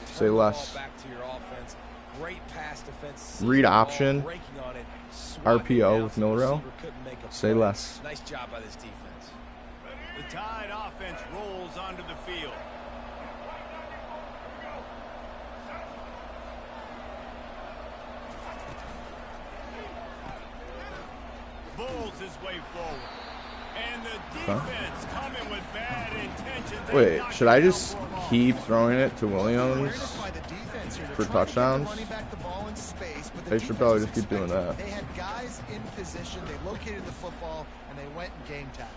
Say less. back to your offense. Great pass defense. Read option. Breaking on it, swatting RPO down with so the Milrow. receiver couldn't make a Say play. less. Nice job by this defense. The Tide offense rolls onto the field. Bulls his way forward. And the defense coming with bad intentions. Wait, should I just keep throwing it to Williams for touchdowns? They should probably just keep doing that. They had guys in position, they located the football, and they went and game tackled.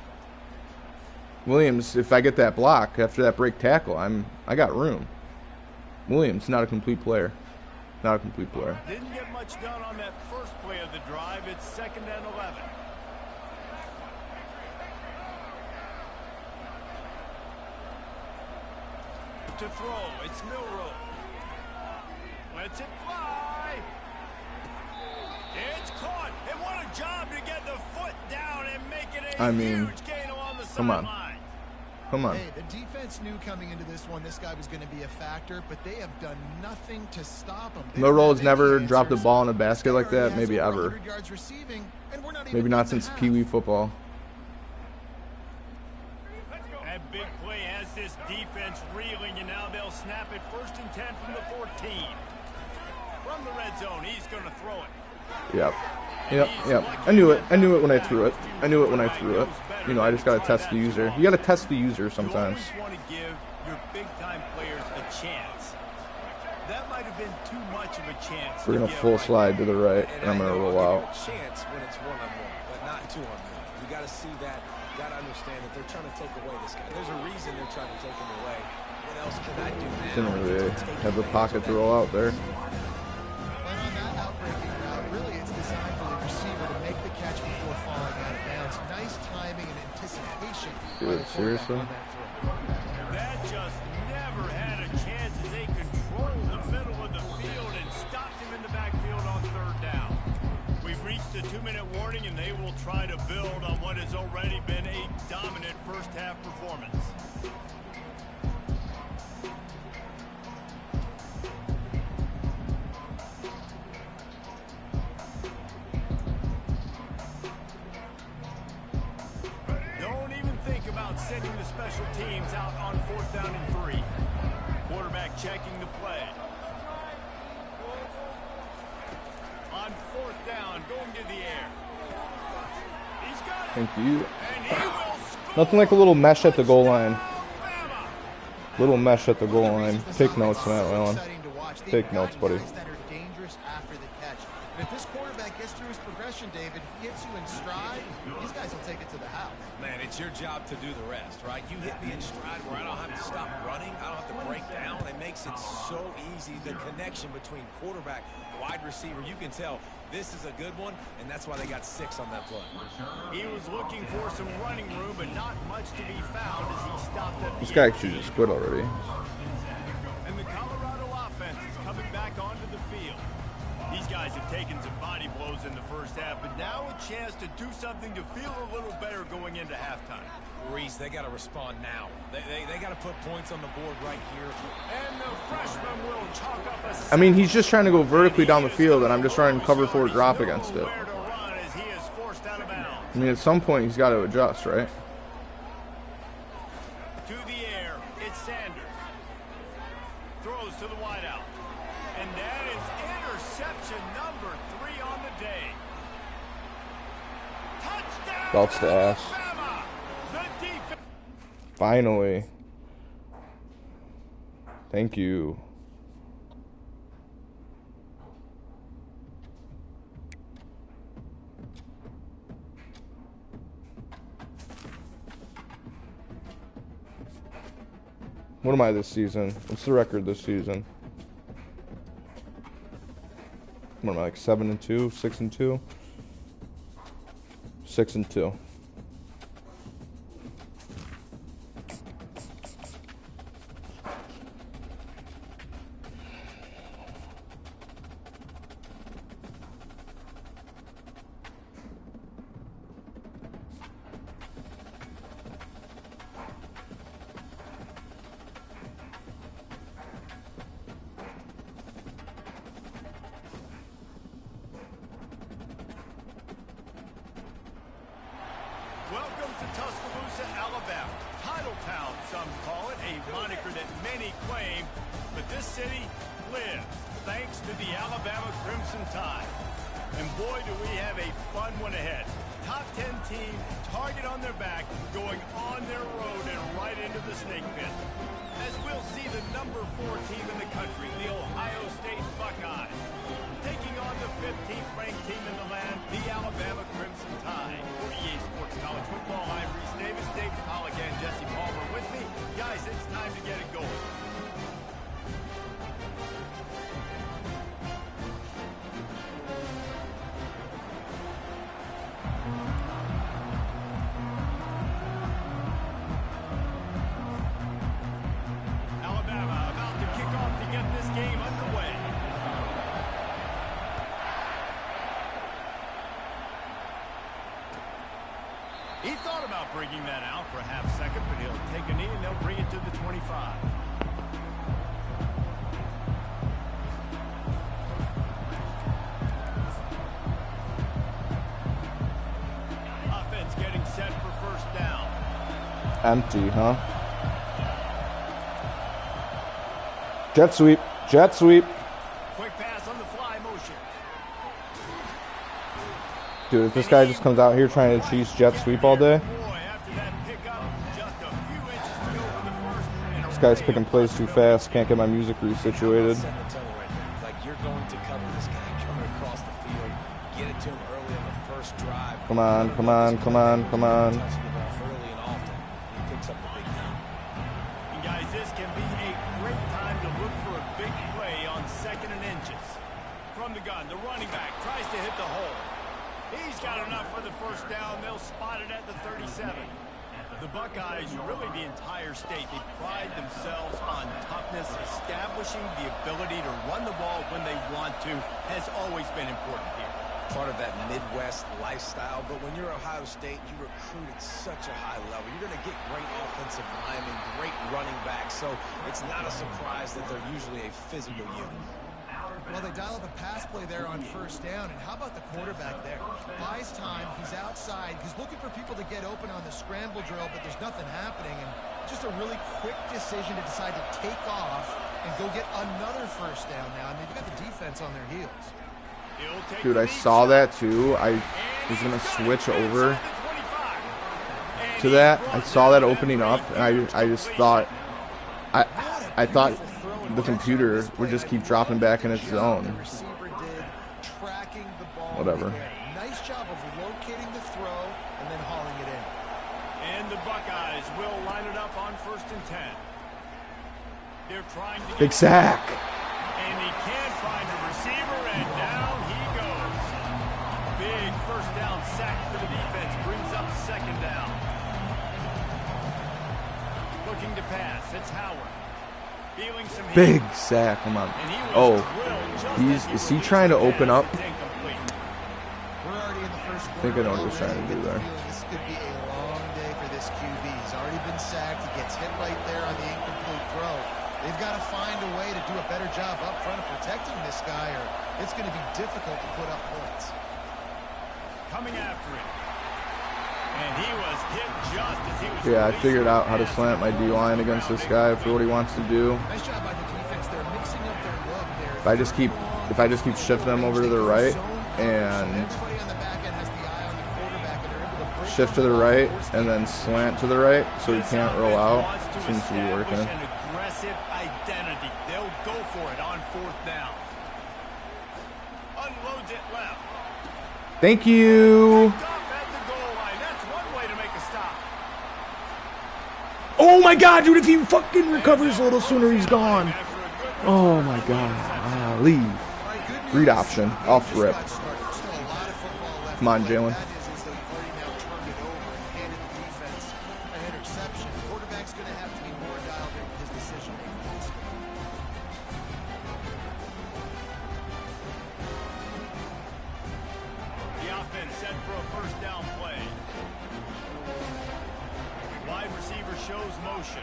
Williams, if I get that block after that break tackle, I got room. Williams, not a complete player. Not a complete player. Didn't get much done on that first play of the drive. It's 2nd and 11. To throw, it's Milrow. Lets it fly. It's caught. And what a job to get the foot down and make it a huge gain along the come on. sideline. Come on. Hey, the defense knew coming into this one this guy was going to be a factor, but they have done nothing to stop him. Milrow has never dropped a ball in a basket like that, maybe ever. Maybe not since Pee Wee football. That big play has this defense reeling, and now they'll snap it 1st and 10 from the 14. From the red zone, he's going to throw it. Yep. I knew it. I knew it when I threw it. I knew it when I threw it. You know, I just got to test the user. You got to test the user sometimes. You always want to give your big-time players a chance. That might have been too much of a chance. We're going to full slide to the right, and I'm going to roll out. A chance when it's 1-on-1, but not 2-on-1. You got to see that. You got to understand that they're trying to take away this guy. There's a reason they're trying to take him away. What else can I do now? Didn't really have the pocket to roll out there. And on that outbreaking route, really it's designed for the receiver to make the catch before falling out of bounds. Nice timing and anticipation. Dude, seriously? That just never had a chance as they controlled the middle of the field and stopped him in the backfield on 3rd down. We've reached the 2-minute warning, and they will try to build on what has already been a dominant first-half performance. Don't even think about sending the special teams out on 4th down and 3. Quarterback checking the play. On 4th down, going to the air. He's got it. Thank you. And he will score. Nothing like a little mesh at the goal line. Little mesh at the goal line. Take notes, Matt Whalen. Take notes, buddy. That are dangerous after the catch. And if this quarterback gets through his progression, David, he hits you in stride, these guys will take it to the house. Man, it's your job to do the rest, right? You hit me in stride where I don't have to stop running. I don't have to break down. It makes it so easy. The connection between quarterback, wide receiver, you can tell this is a good one, and that's why they got 6 on that play. He was looking for some running room, but not much to be found as he stopped at the This guy end. actually just quit already. And the Colorado offense is coming back onto the field. These guys have taken some body blows in the first half, but now a chance to do something to feel a little better going into halftime. Reese, they got to respond now. They got to put points on the board right here. And the freshman will chalk up a I mean, he's just trying to go vertically down the field, and I'm just trying to cover 4 drop against it. nowhere to run as he is forced out of bounds. I mean, at some point, he's got to adjust, right? To the air, it's Sanders. Throws to the wideout. And that is interception number 3 on the day. Touchdown! Belts to ass. Alabama! The defense. Finally. Thank you. What am I this season? What's the record this season? What am I, like 7-2, 6-2? 6-2. Welcome to Tuscaloosa, Alabama. Titletown, some call it, a moniker that many claim, but this city lives thanks to the Alabama Crimson Tide. And boy, do we have a fun one ahead. Top 10 team, target on their back, going on their road and right into the snake pit. As we'll see the number 4 team in the country, the Ohio State Buckeyes, taking on the 15th ranked team in the land, the Alabama Crimson Tide. For EA Sports College Football, I'm Reese Davis, Dave Pollock, and Jesse Palmer with me. Guys, it's time to get it going. Alabama about to kick off to get this game underway. He thought about bringing that out for a half second, but he'll take a knee and they'll bring it to the 25. Offense getting set for first down. Empty, huh? Jet sweep. Jet sweep. Quick pass on the fly motion. Dude, if this guy just comes out here trying to cheese jet sweep all day, Boy, after that pickup, just a few inches to go for the first. And this guy's picking plays too fast. Can't get my music resituated. Set the tone right there. Like, you're going to cover this guy coming across the field. Get it to him early on the first drive. Come on, come on, come on, come on. Touching the ball early and often. He picks up the big game. And guys, this can be a great time to look for a big play on 2nd and inches. From the gun, the running back tries to hit the hole. He's got enough for the first down. They'll spot it at the 37. The Buckeyes, really the entire state, they pride themselves on toughness. Establishing the ability to run the ball when they want to has always been important here. Part of that Midwest lifestyle, but when you're Ohio State, you recruit at such a high level. You're going to get great offensive linemen, great running backs, so it's not a surprise that they're usually a physical unit. Well, they dial up a pass play there on first down, and how about the quarterback there? Buys time, he's outside, he's looking for people to get open on the scramble drill, but there's nothing happening, and just a really quick decision to decide to take off and go get another first down now. I mean, they've got the defense on their heels. Dude, I saw that too. I was going to switch over to that. I saw that opening up, and I just thought, I thought the computer would just keep dropping back in its zone. Whatever. Nice job of locating the throw and then hauling it in. And the Buckeyes will line it up on 1st and 10. They're trying to Big sack. And he can't find a receiver, and down he goes. Big first down sack for the defense, brings up 2nd down. Looking to pass, it's Howard. Feeling some heat. Big sack. Come on. And he was Oh, drilled just as is he trying to open up? We're already in the first I think I know what he's trying to do there. This could be a long day for this QB. He's already been sacked. He gets hit right there on the incomplete throw. They've got to find a way to do a better job up front of protecting this guy, or it's going to be difficult to put up points. coming after him. And he was hit just as he was. Yeah, I figured out how to slant my D-line against this guy for what he wants to do. Nice job by the defense. They're mixing up their look there. If I just keep shifting them over to the right and shift to the right and then slant to the right so he can't roll out. Seems to be working. An aggressive identity. They'll go for it on 4th down. Unloads it left. Thank you. Picked off at the goal line. That's one way to make a stop. Oh my God, dude! If he fucking recovers a little sooner, he's gone. Oh my God. Leave. Read option. Off rip. Come on, Jalen. The offense set for a 1st down play. Wide receiver shows motion.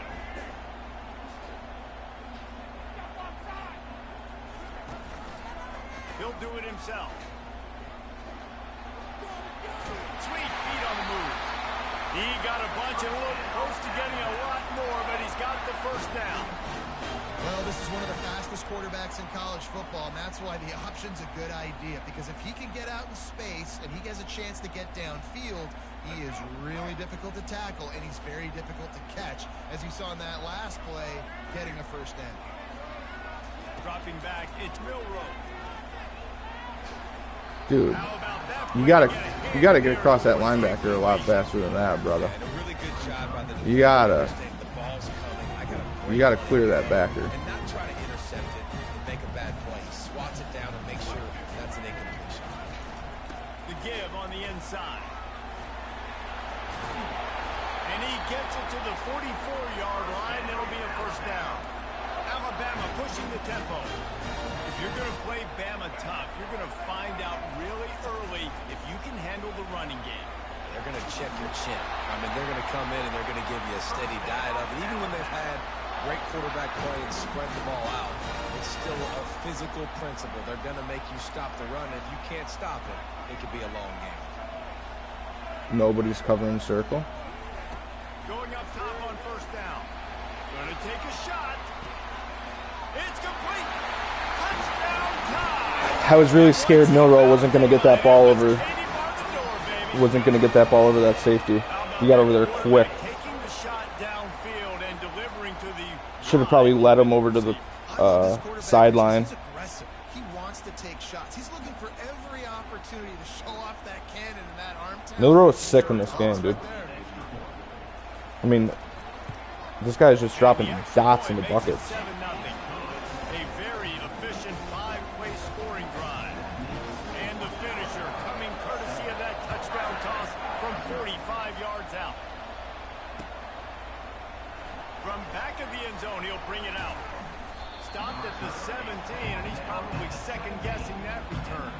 He'll do it himself. Sweet feet on the move. He got a bunch and looked close to getting a lot more, but he's got the 1st down. Well, this is one of the fastest quarterbacks in college football, and that's why the option's a good idea, because if he can get out in space and he gets a chance to get downfield, he is really difficult to tackle, and he's very difficult to catch, as you saw in that last play, getting a 1st down. Dropping back, it's Milroe. Dude, you gotta get across that linebacker a lot faster than that, brother. You gotta clear that backer. And not try to intercept it and make a bad play. He swats it down and makes sure that's an incompletion. The give on the inside. And he gets it to the 44-yard line. It'll be a 1st down. Alabama pushing the tempo. If you're going to play Bama tough, you're going to find out really early if you can handle the running game. They're going to check your chin. I mean, they're going to come in and they're going to give you a steady diet of it. Even when they've had great quarterback play and spread the ball out, it's still a physical principle. They're going to make you stop the run. If you can't stop it, it could be a long game. Nobody's covering circle. Going up top on 1st down. Going to take a shot. It's complete. Touchdown time. I was really scared Milroe wasn't going to get that ball over. Wasn't going to get that ball over that safety. He got over there quick. Taking the shot downfield and delivering to the Should have probably led him over to the sideline. He's aggressive. He wants to take shots. He's looking for every opportunity to show off that cannon and that arm talent. Milroe is sick in this game, dude. I mean, this guy's just dropping dots in the buckets. 7-0. A very efficient 5-play scoring drive. And the finisher coming courtesy of that touchdown toss from 45 yards out. From back of the end zone, he'll bring it out. Stopped at the 17, and he's probably second-guessing that return.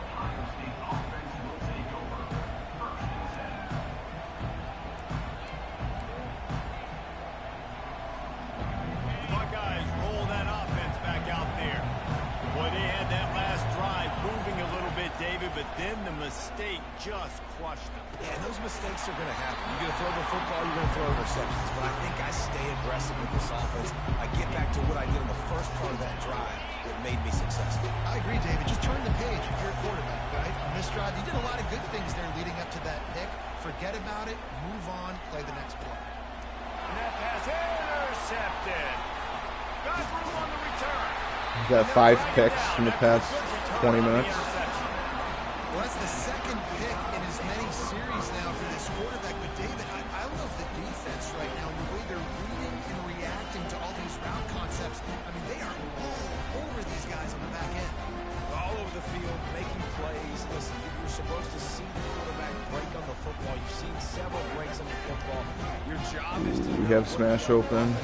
The Buckeyes roll that offense back out there. Boy, they had that last drive moving a little bit, David, but then the mistake just crushed them. Yeah, and those mistakes are going to happen. You're going to throw the football, you're going to throw interceptions. But I think I stay aggressive with this offense. I get back to what I did in the first part of that drive that made me successful. I agree, David. Just turn the page if you're a quarterback, right? On this drive, you did a lot of good things there leading up to that pick. Forget about it, move on, play the next play. And that pass intercepted. Got room on the return. He's got 5 picks in the past 20 minutes. Well, that's the second pick in as many series now for this quarterback. But, David, I love the defense right now, the way they're reading and reacting to all these route concepts. I mean, they are all over these guys on the back end. All over the field, making plays. Listen, you're supposed to see the quarterback break on the football. You've seen several breaks on the football. Your job is to... We have smash open.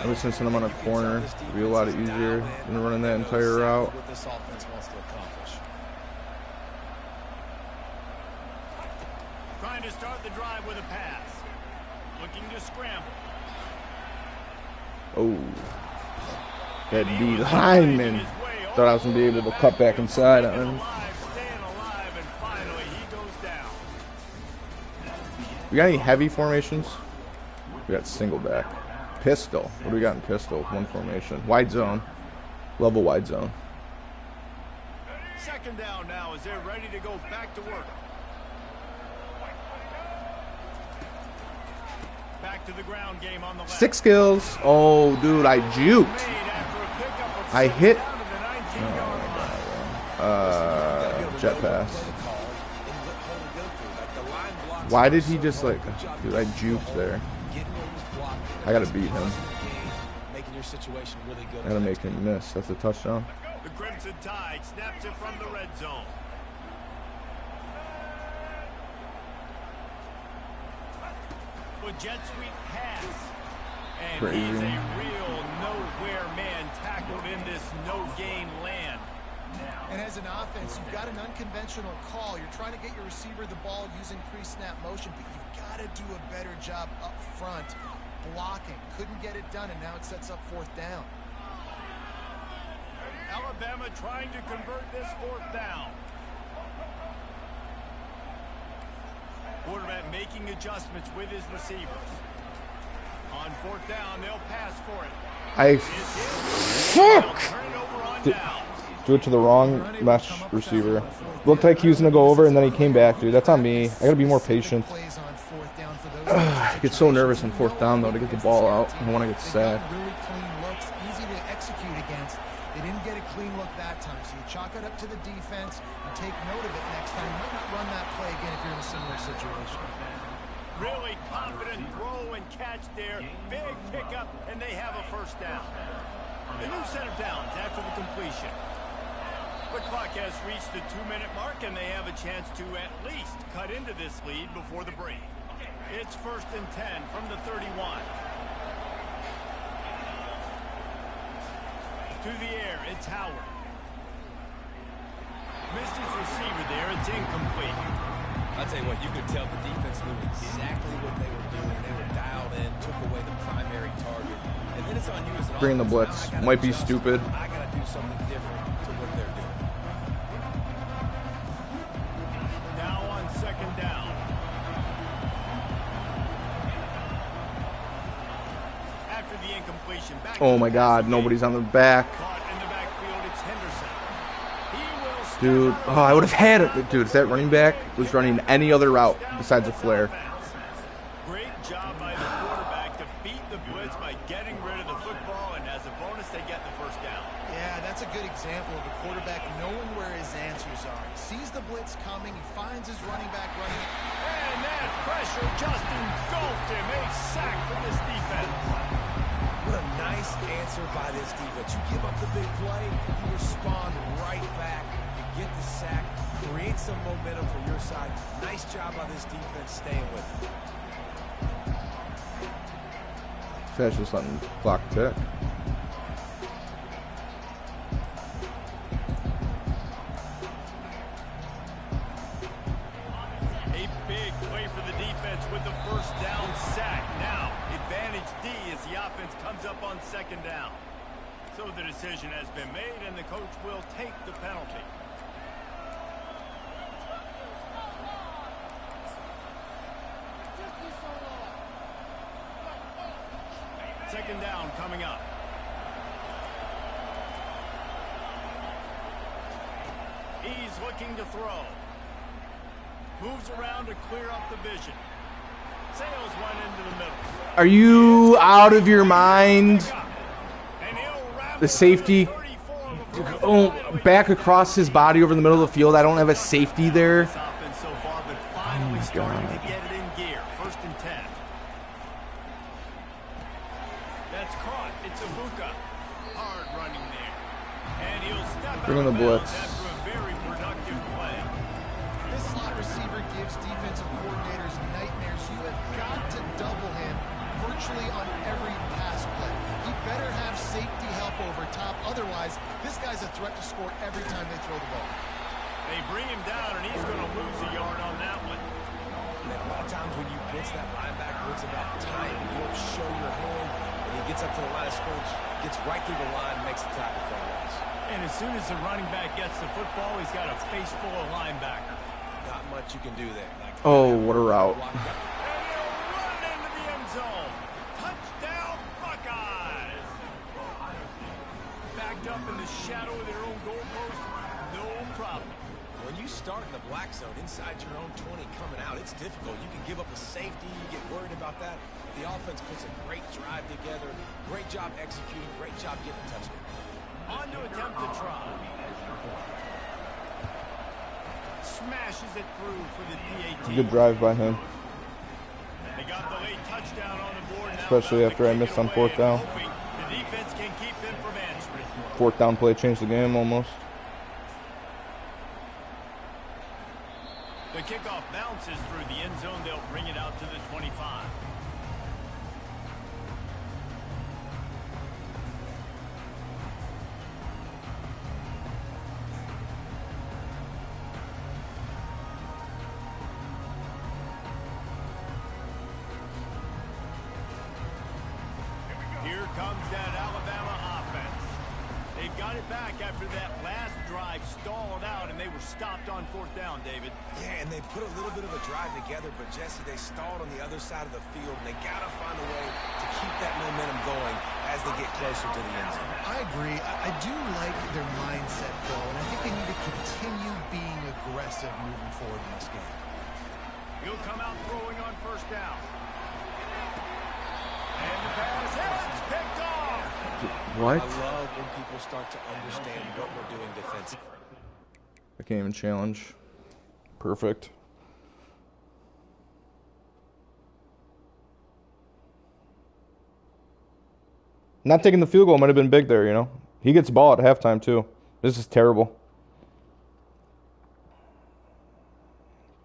Ever since I'm on a corner, it'll be a lot easier than running that entire route. What this offense wants to accomplish. Trying to start the drive with a pass. Looking to scramble. Oh. That D lineman. Thought I was going to be able to cut back inside on him. Staying alive, and finally he goes down. We got any heavy formations? We got single back. Pistol. What do we got in pistol? One formation. Wide zone. Level wide zone. Second down now as they're ready to go back to work. back to the ground game on the left. 6 kills. Oh, dude, I juked. Made after a pickup of I 6 hit. down to the 19-yard line. Jet pass. Why did he just like? Dude, I juked there. I gotta beat him. I gotta make him miss. That's a touchdown. The Crimson Tide snaps it from the red zone. With jet sweep pass. And Crazy. he's a real nowhere man tackled in this no-gain land. And as an offense, you've got an unconventional call. You're trying to get your receiver the ball using pre-snap motion, but you've got to do a better job up front blocking. Couldn't get it done, and now it sets up 4th down. Alabama trying to convert this 4th down. Quarterback making adjustments with his receivers. On 4th down, they'll pass for it. Fuck! Turn it over on downs. Do it to the wrong mesh receiver. Looked like he was gonna go over, and then he came back, dude. That's on me. I gotta be more patient. Plays on 4th down for those I get so nervous on 4th down though to get the ball out. I want to get sacked. Really clean looks, easy to execute against. They didn't get a clean look that time, so you chalk it up to the defense and take note of it next time. You might not run that play again if you're in a similar situation. Really confident throw and catch there. Big pickup, and they have a 1st down. A new set of downs after the completion. The clock has reached the 2-minute mark, and they have a chance to at least cut into this lead before the break. It's 1st and 10 from the 31. To the air, it's Howard. Missed his receiver there, it's incomplete. I'll tell you what, you could tell the defense knew exactly what they were doing. They were dialed in, took away the primary target. And then it's on you as an Bring the offense. blitz. Might be stupid. I got to do something different to what they're doing. Now on 2nd down. After the incompletion, back Oh to my the God, passing nobody's game. on the back. Caught in the backfield, it's Henderson. He will step Dude, out oh, I would have had it. Dude, if that running back was running any other route besides a flare. Great job by the quarterback to beat the blitz by getting rid of the football, and as a bonus, they get the 1st down. Yeah, that's a good example of a quarterback knowing where his answers are. He sees the blitz coming, he finds his running back running. And that pressure just engulfed him. A sack for this defense. What a nice answer by this defense. You give up the big play, you respond right back. You get the sack, create some momentum for your side. Nice job by this defense staying with it. That's just letting the clock tick. A big play for the defense with the 1st down sack. Now, advantage D as the offense comes up on 2nd down. So the decision has been made, and the coach will take the penalty. Second down coming up. He's looking to throw. Moves around to clear up the vision. Sails one into the middle. Are you out of your mind? And he'll wrap The it safety up at 34 before oh, back across his body over the middle of the field. I don't have a safety there. This offense so far, but finally starting to get it in gear. 1st and 10. That's caught. It's Ibuka. Hard running there. And he'll step Bring out in of the bounds blitz. after a very productive play. This slot receiver gives defensive coordinators nightmares. You have got to double him virtually on every pass play. He better have safety help over top. Otherwise, this guy's a threat to score every time they throw the ball. They bring him down, and he's going to lose a yard on that one. And a lot of times when you blitz that linebacker, it's about time. You don't show your hand, and he gets up to the line of scrimmage, gets right through the line, makes the tackle for a loss. And as soon as the running back gets the football, he's got a face full of linebacker. Not much you can do there. Oh, what a route. And he'll run it into the end zone. Touchdown, Buckeyes! Backed up in the shadow of their own goalpost, no problem. When you start in the black zone inside your own 20 coming out, it's difficult. You can give up a safety. You get worried about that. The offense puts a great drive together. Great job executing. Great job getting a touchdown. On to attempt to try. Smashes it through for the PAT. Good drive by him. They got the late touchdown on the board now. Especially after I missed on fourth down. The defense can keep them from answering. Fourth down play changed the game almost. The kickoff bounces through the end zone. They'll bring it out to the 25. Here comes that Alabama offense. They've got it back after that last drive stalled out, and they were stopped on fourth down, David. Yeah, and they put a little bit of a drive together, but Jesse, they stalled on the other side of the field, and they got to find a way to keep that momentum going as they get closer to the end zone. I agree. I do like their mindset, though, and I think they need to continue being aggressive moving forward in this game. He'll come out throwing on first down. And the pass is picked off. What? I love when people start to understand what we're doing defensively. I can't even challenge. Perfect. Not taking the field goal might have been big there, you know. He gets the ball at halftime, too. This is terrible.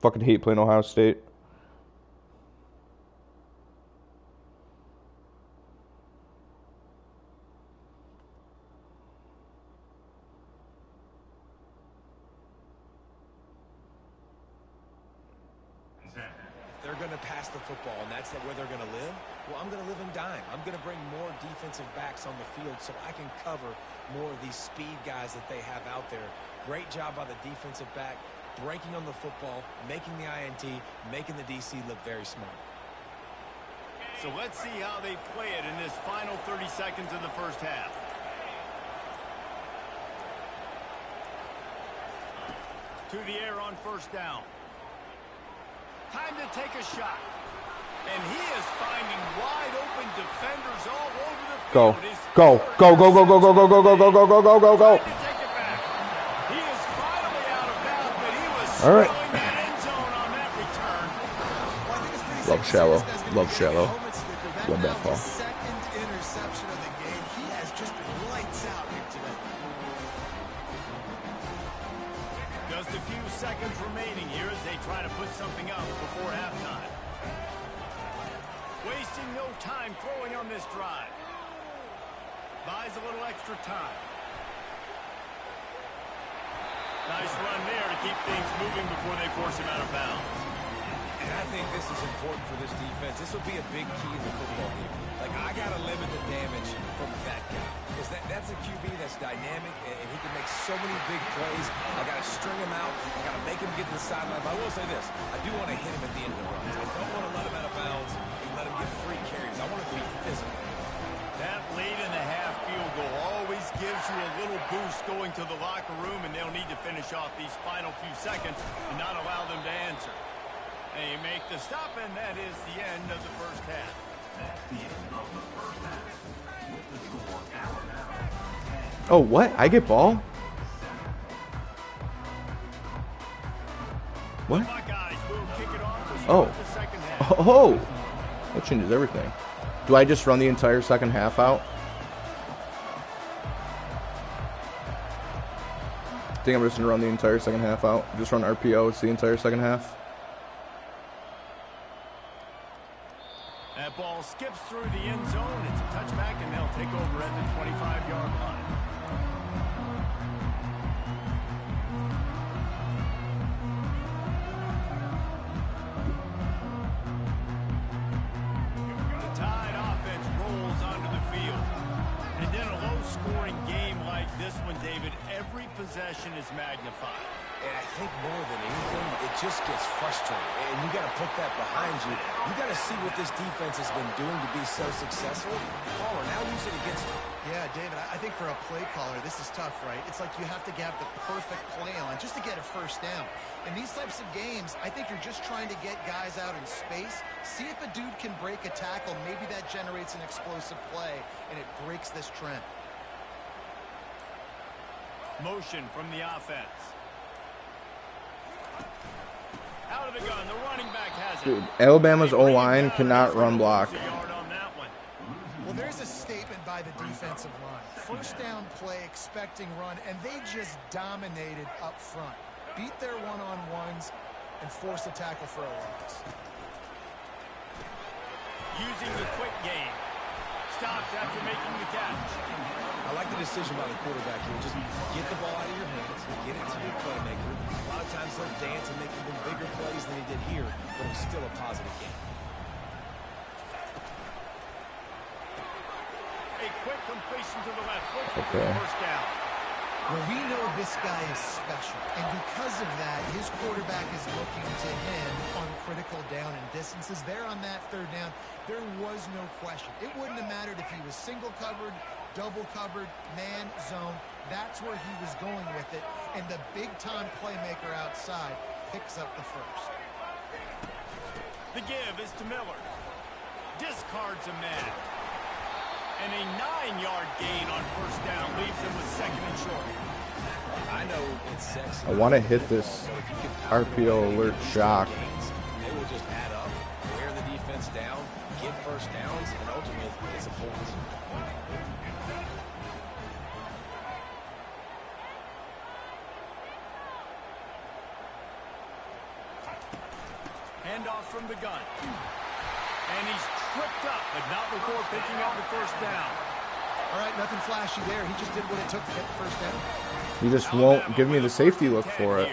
Fucking hate playing Ohio State. They're going to pass the football, and that's where they're going to live. Well, I'm going to live and dime. I'm going to bring more defensive backs on the field so I can cover more of these speed guys that they have out there. Great job by the defensive back, breaking on the football, making the INT, making the DC look very smart. So let's see how they play it in this final 30 seconds of the first half. To the air on first down. Time to take a shot. And he is finding wide open defenders all over the field. Go. Go, go, go, go, go, go, go, go, go, go, go, go, go, go. Trying to take it back. He is finally out of bounds, but he was All right. stealing that end zone on that return. Well, I think it's pretty Love safe to say shallow. this guy's gonna Love be shallow. moments later. Love that Now call. his second interception of the game. He has just been lights out here today. Just a few seconds remaining here as they try to put something up before halftime. Wasting no time throwing on this drive. Buys a little extra time. Nice run there to keep things moving before they force him out of bounds. And I think this is important for this defense. This will be a big key in the football game. Like, I got to limit the damage from that guy. Because that's a QB that's dynamic, and he can make so many big plays. I got to string him out. I got to make him get to the sideline. But I will say this. I do want to hit him at the end of the runs. I don't want to let him out of bounds and let him get free carries. I want him to be physical. That late in the half field goal always gives you a little boost going to the locker room, and they'll need to finish off these final few seconds and not allow them to answer. They make the stop, and that is the end of the first half. Oh, what? I get ball? What? Buckeyes will kick it off to Oh. start the second half. Oh! That changes everything. Do I just run the entire second half out? I think I'm just going to run the entire second half out. Just run RPO. It's the entire second half. That ball skips through the end zone. It's a touchback, and they'll take over at the 25-yard line. The Tide offense rolls onto the field. And in a low-scoring game like this one, David, every possession is magnified. And I think more than anything, it just gets frustrating. And you got to put that behind you. You got to see what this defense has been doing to be so successful. Caller, now use it against them. Yeah, David, I think for a play caller, this is tough, right? It's like you have to have the perfect play on just to get a first down. In these types of games, I think you're just trying to get guys out in space, see if a dude can break a tackle. Maybe that generates an explosive play, and it breaks this trend. Motion from the offense. Out of the gun, the running back has it. Dude, Alabama's O-line cannot run block. Well, there's a statement by the defensive line. First down play, expecting run, and they just dominated up front. Beat their one-on-ones and force a tackle for a loss. Using the quick game. Stopped after making the catch. I like the decision by the quarterback here. Just get the ball out of your hands, get it to your playmaker. A lot of times they'll dance and make even bigger plays than he did here, but it was still a positive game. A quick completion to the left. First down. Well, we know this guy is special, and because of that, his quarterback is looking to him on critical down and distances. There on that third down, there was no question. It wouldn't have mattered if he was single covered, double covered, man, zone. That's where he was going with it, and the big-time playmaker outside picks up the first. The give is to Miller. Discards a man. And a 9-yard gain on first down leaves him with second and short. I know it's sexy. I want to hit this RPO alert shock. They will just add up, wear the defense down, get first downs, and ultimately get some points. Handoff from the gun. And he's tripped up, but not before picking up the first down. All right, nothing flashy there. He just did what it took to get the first down. He just won't give me the safety look for it.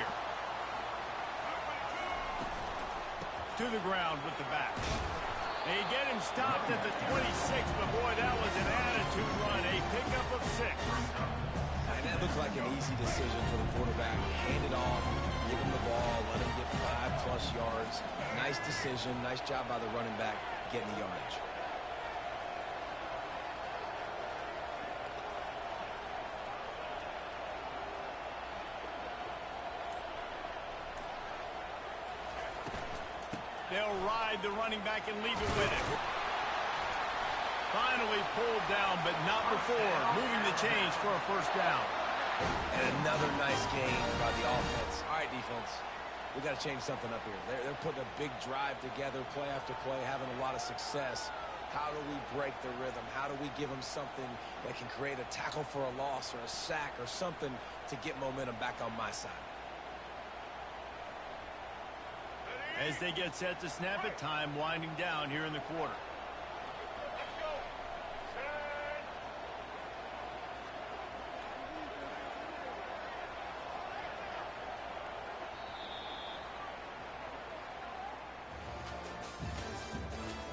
To the ground with the back. They get him stopped at the 26, but boy, that was an attitude run. A pickup of 6. And that looked like an easy decision for the quarterback. Hand it off, give him the ball, let him get 5+ yards. Nice decision, nice job by the running back getting the yardage. They'll ride the running back and leave it with him. Finally pulled down, but not before. Moving the chains for a first down. And another nice game by the offense. All right, defense. We got to change something up here. They're putting a big drive together, play after play, having a lot of success. How do we break the rhythm? How do we give them something that can create a tackle for a loss or a sack or something to get momentum back on my side? As they get set to snap it, time winding down here in the quarter.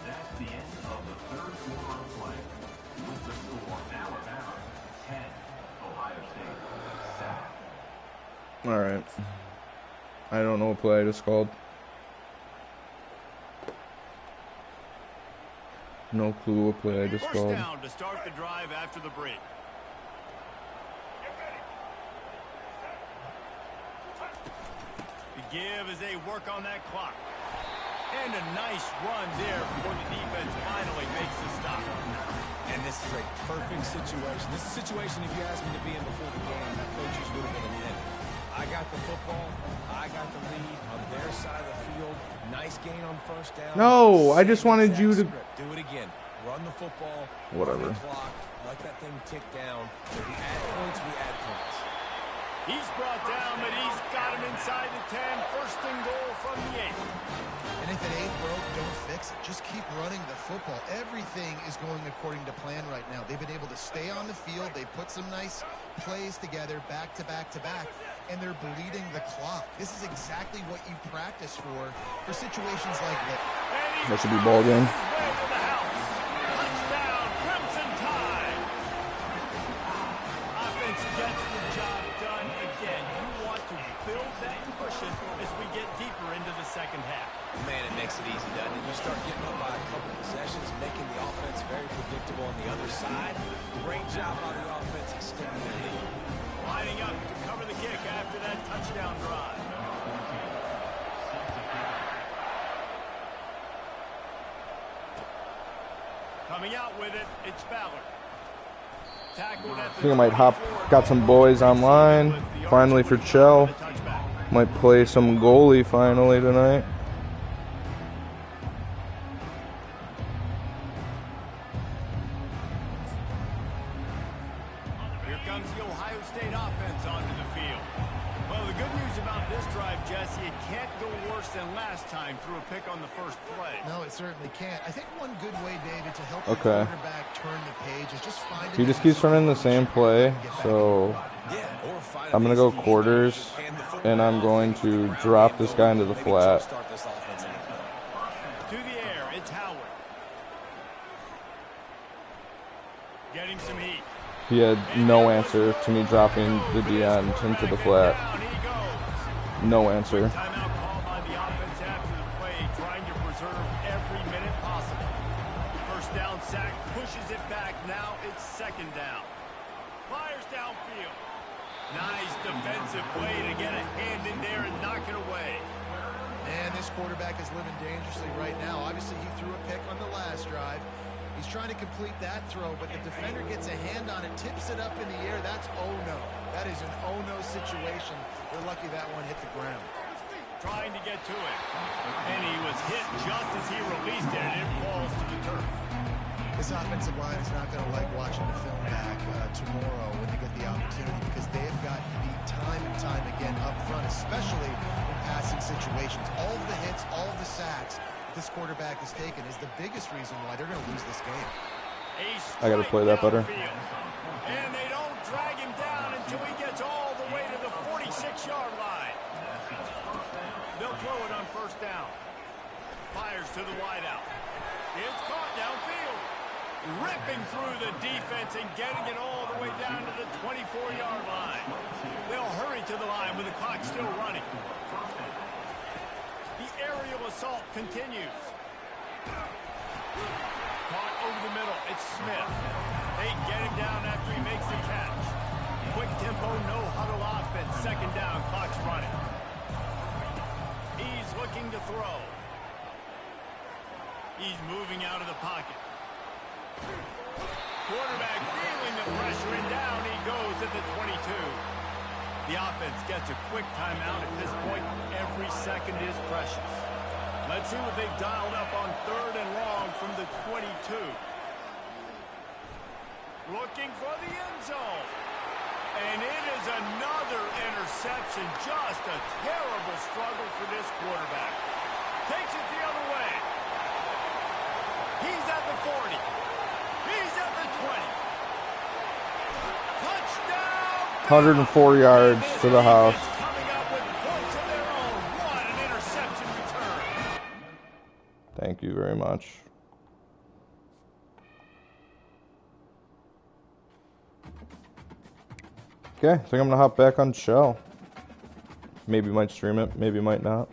That's the end of the third quarter of play. With the score, Alabama 10, Ohio State 7. All right. I don't know what play I just called. No clue what play I just called. First down to start the drive after the break. The give as they work on that clock. And a nice run there before the defense finally makes the stop. And this is a perfect situation. This is a situation, if you asked me to be in before the game, the coaches would have been in. I got the football. I got the lead on their side of the field. Nice gain on first down. No, I just wanted you to do it again. Run the football. Whatever. Run the clock. Let that thing tick down. If we add points, we add points. He's brought down, but he's got him inside the 10. First and goal from the 8. And if it ain't broke, don't fix it. Just keep running the football. Everything is going according to plan right now. They've been able to stay on the field. They put some nice plays together, back to back to back, and they're bleeding the clock. This is exactly what you practice for situations like this. That should be ball game. Touchdown, Crimson Tide. Offense gets the job done again. You want to build that cushion as we get deeper into the second half. Man, it makes it easy, doesn't it? You start getting up by a couple possessions, making the offense very predictable on the other side. Great job by the offense extending their lead. Lining up to cover the kick after that touchdown drive. Coming out with it, it's Ballard. Tackled at the I think I might hop. Got some boys online. Finally for Chell. Might play some goalie finally tonight. Here comes the Ohio State offense onto the field. Well, the good news about this drive, Jesse, it can't go worse than last time through a pick on the first play. No, it certainly can't. I think one good way, David, to help Okay. the quarterback turn the page is just find. He just keeps running the same play, so I'm gonna go quarters, and I'm going to drop this guy into the flat. To the air, it's Howard. Getting some heat. He had no answer to me dropping the D end into the flat. Down he goes. No answer. Timeout call by the offense after the play, trying to preserve every minute possible. First down sack, pushes it back. Now it's second down. Fires downfield. Nice defensive play to get a hand in there and knock it away. And this quarterback is living dangerously right now. Obviously, he threw a pick on the last drive. He's trying to complete that throw, but the defender gets a hand on it, tips it up in the air. That's oh-no. That is an oh-no situation. They're lucky that one hit the ground. Trying to get to it. And he was hit just as he released it, and it falls to the turf. This offensive line is not going to like watching the film back tomorrow when they get the opportunity, because they've got beat time and time again up front, especially in passing situations. All of the hits, all of the sacks this quarterback has taken is the biggest reason why they're going to lose this game. I gotta play that better. And they don't drag him down until he gets all the way to the 46-yard line. They'll throw it on first down. Fires to the wideout. It's caught downfield. Ripping through the defense and getting it all the way down to the 24-yard line. They'll hurry to the line with the clock still running. The aerial assault continues. Caught over the middle. It's Smith. They get him down after he makes the catch. Quick tempo, no huddle offense. Second down, clock's running. He's looking to throw. He's moving out of the pocket. Quarterback feeling the pressure, and down he goes at the 22. The offense gets a quick timeout at this point. Every second is precious. Let's see what they've dialed up on third and long from the 22. Looking for the end zone. And it is another interception. Just a terrible struggle for this quarterback. Takes it the other way. He's at the 40. He's at the 20. Touchdown! 104 yards to the house. Coming up with points of their own. What an interception return. Thank you very much. Okay, I think I'm gonna hop back on Shell. Maybe might stream it, maybe might not.